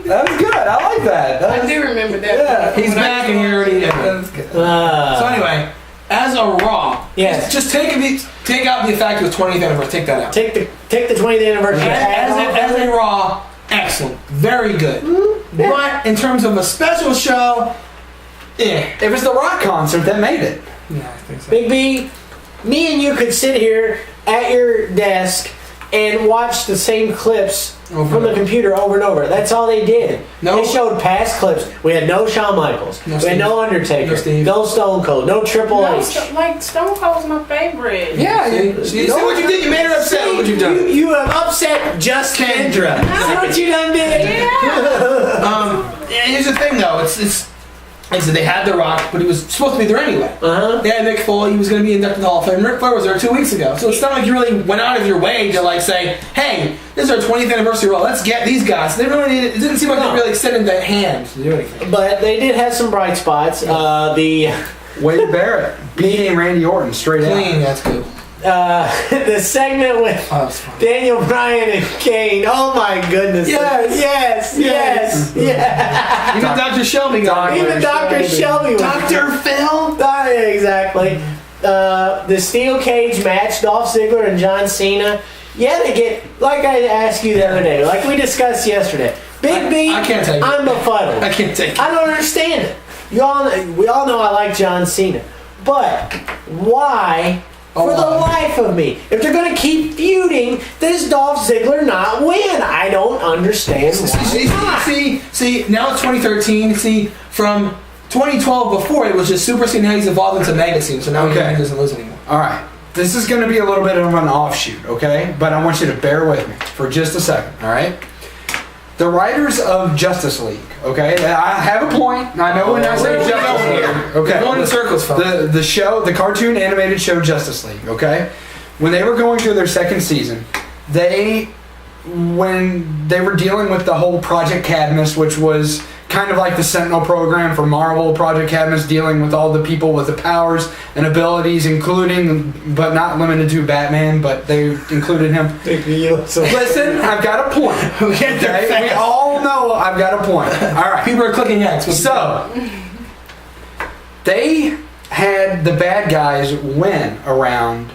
That was good. I like that. I do remember that. Yeah, he's back and he already. So anyway. As a Raw, just take out the fact of the 20th anniversary. Take that out. Take the 20th anniversary. As a Raw, excellent, very good. But in terms of a special show, it was the Rock concert that made it. Yeah, I think so. Big B, me and you could sit here at your desk and watch the same clips from the computer over and over. That's all they did. They showed past clips. We had no Shawn Michaels. We had no Undertaker. No Stone Cold. No Triple H. Stone Cold was my favorite. Yeah. See what you did? You made her upset with what you've done. You have upset Just Kendra. See what you done did? Here's the thing, though. It's they had The Rock, but he was supposed to be there anyway. They had Mick Foley. He was going to be inducted in the Hall of Fame. Ric Flair was there 2 weeks ago. So it's not like you really went out of your way to say, hey, this is our 20th anniversary. Well, let's get these guys. They really it didn't seem like they really extended that hand to do anything. But they did have some bright spots. The Wade Barrett beating Randy Orton straight out. Clean, that's good. the segment with Daniel Bryan and Kane. Oh my goodness! Yes. Even Dr. Shelby got Even Dr. Shelby. Dr. Phil. Exactly. The steel cage match: Dolph Ziggler and John Cena. Yeah, they get, like I asked you the other day, like we discussed yesterday. Big B, I can't take it. I'm befuddled. I can't take it. I don't understand it. We all know I like John Cena, but why? For the life of me, if they're going to keep feuding, does Dolph Ziggler not win? I don't understand why. See, now it's 2013. See, from 2012 before, it was just Super Cena. Now he's evolved into Mega Cena, so now he doesn't lose anymore. All right. This is going to be a little bit of an offshoot, okay? But I want you to bear with me for just a second, all right? The writers of Justice League, okay? I have a point. I know when I say Justice League, okay? Going in circles, folks. The show, the cartoon animated show Justice League, okay? When they were going through their second season, when they were dealing with the whole Project Cadmus, which was kind of like the Sentinel program for Marvel, Project Cadmus dealing with all the people with the powers and abilities, including, but not limited to Batman, but they included him. Listen, I've got a point. Okay? We all know I've got a point. All right. People are clicking X. So, they had the bad guys win around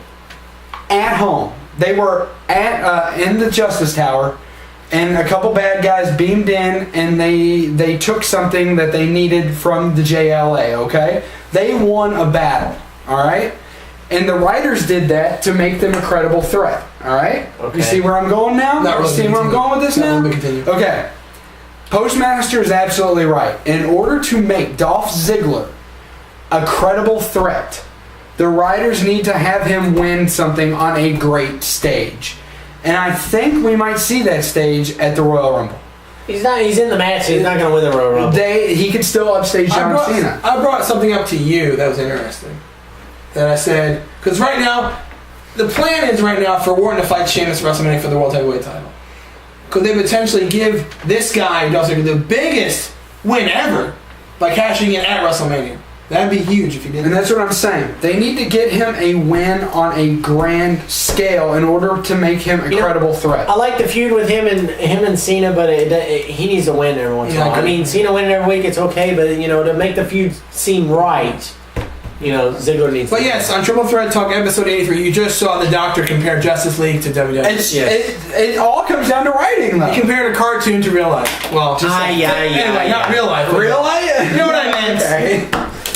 at home. They were in the Justice Tower, and a couple bad guys beamed in, and they took something that they needed from the JLA, okay? They won a battle, all right? And the writers did that to make them a credible threat, all right? Okay. You see where I'm going now? Not really. You see where I'm going with this now? Okay. PostMaster is absolutely right. In order to make Dolph Ziggler a credible threat, the writers need to have him win something on a great stage. And I think we might see that stage at the Royal Rumble. He's in the match. He's not going to win the Royal Rumble. He could still upstage John Cena. I brought something up to you that was interesting. That I said, because right now, the plan is right now for Orton to fight Sheamus at WrestleMania for the World Heavyweight title. Could they potentially give this guy, the biggest win ever by cashing in at WrestleMania? That'd be huge if he did. And that's what I'm saying. They need to get him a win on a grand scale in order to make him a credible threat. I like the feud with him and Cena, but he needs to win every once in a while. I mean, Cena winning every week, it's okay, but to make the feud seem right, Ziggler needs. But yes, on Triple Threat Talk episode 83, you just saw the Doctor compare Justice League to WWE. It all comes down to writing, though. He compared a cartoon to real life. Well, just not real life. Real life? You know what I meant? Okay.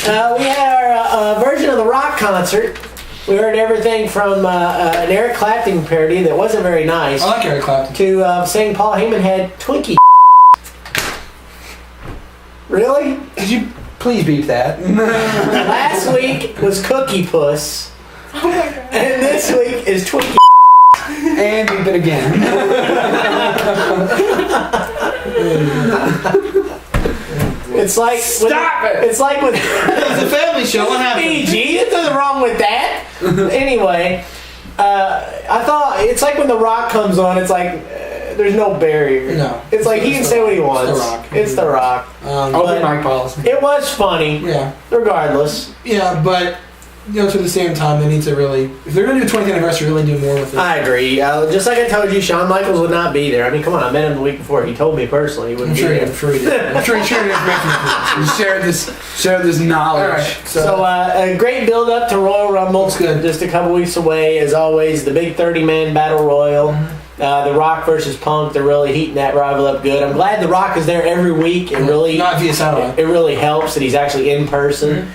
We had our version of the Rock concert. We heard everything from an Eric Clapton parody that wasn't very nice. I like Eric Clapton. To saying Paul Heyman had Twinkie. Really? Could you please beep that? Last week was Cookie Puss. Oh my God. And this week is Twinkie. And beep it again. It's like stop it. It's like with it's a family show. What happened? PG. There's nothing wrong with that. Anyway, I thought it's like when The Rock comes on. It's like there's no barrier. No. It's like he can say what he wants. It's The Rock. Open mic policy. It was funny. Yeah. Regardless. Yeah, but to the same time, they need to really, if they're going to do 20th anniversary, really do more with it. I agree. Just like I told you, Shawn Michaels would not be there. I mean, come on, I met him the week before. He told me personally he wouldn't be there. I'm sure he did. I'm sure he shared information. Share this knowledge. All right. So a great build up to Royal Rumble. It's good. Just a couple weeks away, as always. The big 30-man battle royal. Mm-hmm. The Rock versus Punk. They're really heating that rival up good. I'm glad The Rock is there every week. It really not via satellite. It really helps that he's actually in person.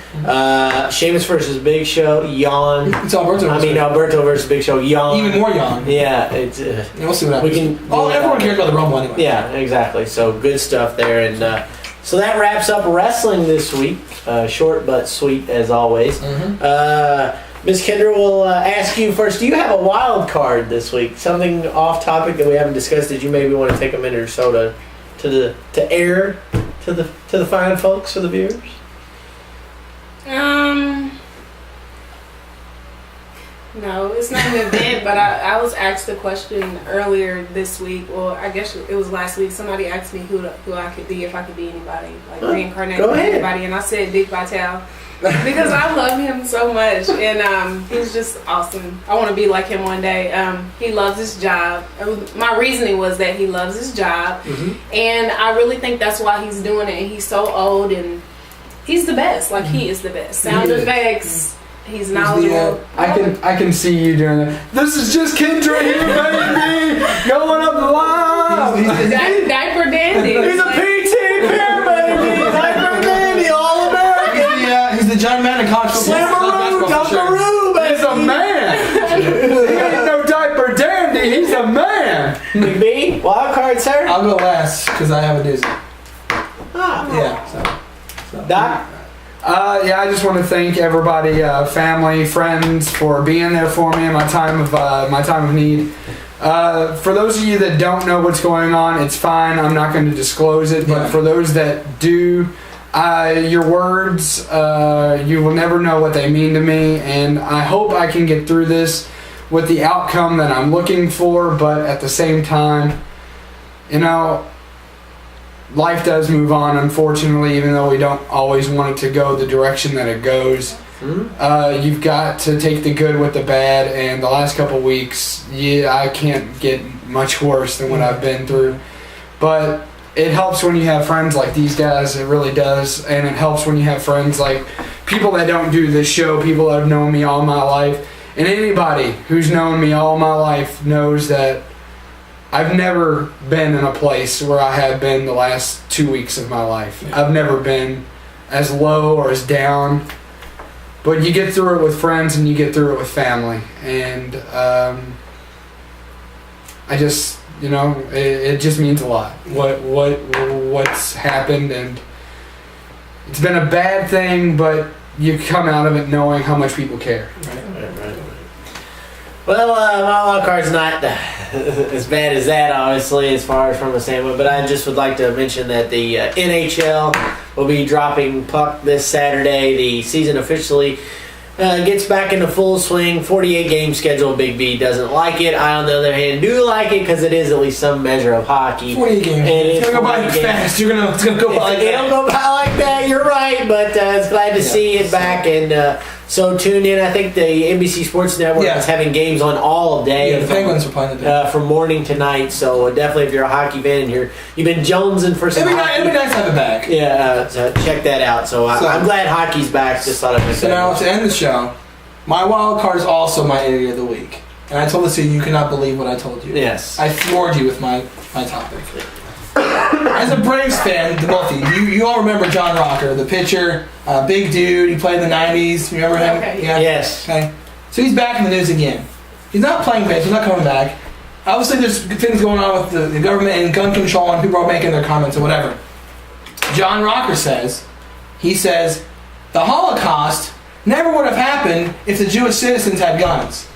Sheamus versus Big Show. Yawn. It's Alberto. Alberto versus Big Show. Yawn. Even more yawn. Yeah. It's. We'll see what happens. Everyone cares about the Rumble anyway. Yeah, exactly. So good stuff there, and so that wraps up wrestling this week. Short but sweet as always. Ms. Kendra will ask you first. Do you have a wild card this week? Something off topic that we haven't discussed that you maybe want to take a minute or so to air to the fine folks, to the viewers? No, it's not an event, but I was asked a question earlier this week. Well, I guess it was last week. Somebody asked me who I could be if I could be anybody, like reincarnated Go ahead. anybody, and I said Big Vital. because I love him so much, and he's just awesome. I want to be like him one day. He loves his job. My reasoning was that he loves his job, and I really think that's why he's doing it. And he's so old, and he's the best. Like he is the best. Sound effects. He's knowledgeable. I can see you doing it. This is just Kendra here, baby, going up the line. He's diaper dandy. He's a PT pair, baby. Diaper dandy, all American. He's the John Madden college Slammaroo, Dunkaroo, baby. He's a man. He ain't no diaper dandy. He's a man. Big B, wild card, sir. I'll go last because I have a doozy. Yeah. So. Doc. Yeah, I just want to thank everybody, family, friends, for being there for me in my time of need. For those of you that don't know what's going on, it's fine. I'm not going to disclose it. But for those that do, your words, you will never know what they mean to me. And I hope I can get through this with the outcome that I'm looking for. But at the same time, you know, life does move on, unfortunately, even though we don't always want it to go the direction that it goes. You've got to take the good with the bad, and the last couple weeks, I can't get much worse than what I've been through. But it helps when you have friends like these guys, it really does, and it helps when you have friends like people that don't do this show, people that have known me all my life, and anybody who's known me all my life knows that I've never been in a place where I have been the last 2 weeks of my life. I've never been as low or as down. But you get through it with friends and you get through it with family. And I just, you know, it just means a lot. What's happened, and it's been a bad thing, but you come out of it knowing how much people care. Right. Well, my wild card's not as bad as that, obviously, as far as from a standpoint. But I just would like to mention that the NHL will be dropping puck this Saturday. The season officially gets back into full swing. 48-game schedule. Big B doesn't like it. I, on the other hand, do like it because it is at least some measure of hockey. 48 games. It's going to go by fast. It's going to go by like that. It'll go by like that. You're right, but it's glad to see it back. And so tune in. I think the NBC Sports Network is having games on all day. Yeah, the Penguins are playing today. From morning to night. So definitely, if you're a hockey fan and you've been jonesing for some hockey. It'd be nice to have it back. Yeah, so check that out. So I'm glad hockey's back. Just thought I'd mention So now, to end the show, my wild card is also my idiot of the week. And I told this to you cannot believe what I told you. Yes. I floored you with my topic. As a Braves fan, the both of you all remember John Rocker, the pitcher, big dude. He played in the 90s. Remember him? Okay. Yeah. Yes. Okay. So he's back in the news again. He's not playing baseball. He's not coming back. Obviously, there's things going on with the government and gun control, and people are making their comments or whatever. John Rocker says, the Holocaust never would have happened if the Jewish citizens had guns.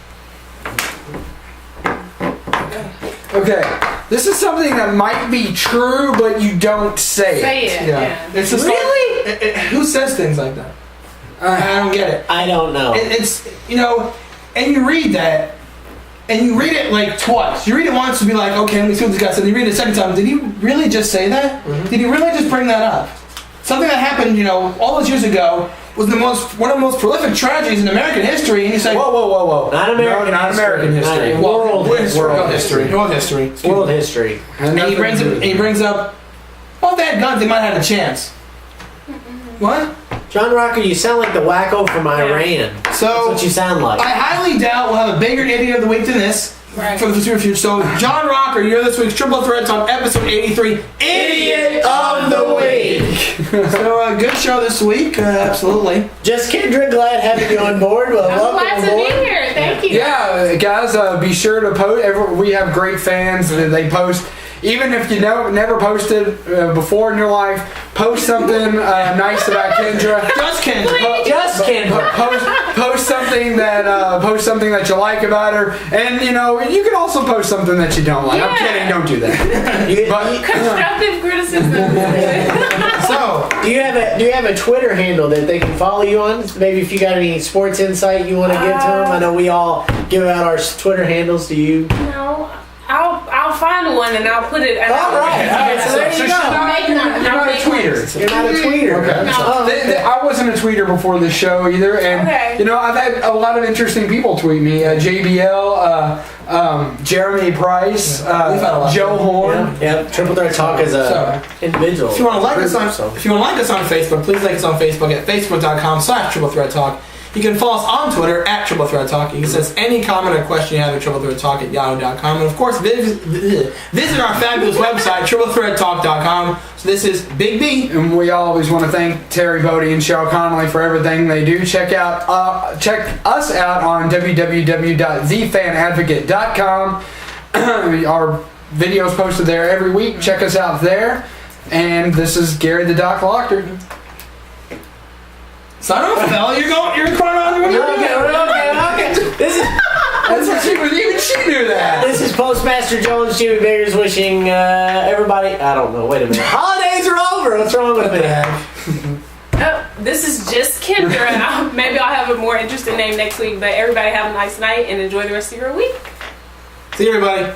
Okay, this is something that might be true, but you don't say it. Say it. Yeah. It's just really? Who says things like that? I don't get it. I don't know. It's, you know, and you read that, and you read it like twice. You read it once to be like, okay, let me see what this guy said. And you read it a second time. Did he really just say that? Did he really just bring that up? Something that happened, you know, all those years ago was one of the most prolific tragedies in American history. And you say, whoa. Not American history. World history. World history. And he brings up, well, if they had guns, they might have had a chance. What? John Rocker, you sound like the wacko from Iran. So that's what you sound like. I highly doubt we'll have a bigger idiot of the week than this for the future. So, John Rocker, you're this week's Triple Threats on episode 83, Idiot of the Week. So, good show this week, absolutely. Just Kendra, glad having you on board. I'm glad to be here. Thank you. Yeah, guys, be sure to post. We have great fans. They post. Even if you never posted before in your life, post something nice about Kendra. Just Kendra. Post something that you like about her, and you can also post something that you don't like. Yeah. I'm kidding. Don't do that. Constructive criticism. So, do you have a Twitter handle that they can follow you on? Maybe if you got any sports insight you want to give to them. I know we all give out our Twitter handles. Do you? No. I'll find one and I'll put it. All right. So there you go. You're not a tweeter. You're not a tweeter. Okay. No. I wasn't a tweeter before this show either, and I've had a lot of interesting people tweet me. JBL, Jeremy Price, Joe Horn. Yeah, Triple Threat Talk is a individual. If you want to like us on Facebook, please like us on Facebook at facebook.com/triplethreattalk. You can follow us on Twitter at Triple Threat Talk. You can send us any comment or question you have at triplethreattalk@yahoo.com. And of course, visit our fabulous website, triplethreattalk.com. So this is Big B. And we always want to thank Terry Bodie and Cheryl Connolly for everything they do. Check us out on www.thefanadvocate.com. Our videos posted there every week. Check us out there. And this is Gary the Doc Lochter. Sign off, fella. You're going on. Okay. This is even she knew that. This is Postmaster Jones, Jimmy Beggars, wishing everybody. I don't know. Wait a minute. Holidays are over. What's wrong with me? Oh, this is just Kendra. Maybe I'll have a more interesting name next week. But everybody have a nice night and enjoy the rest of your week. See you, everybody.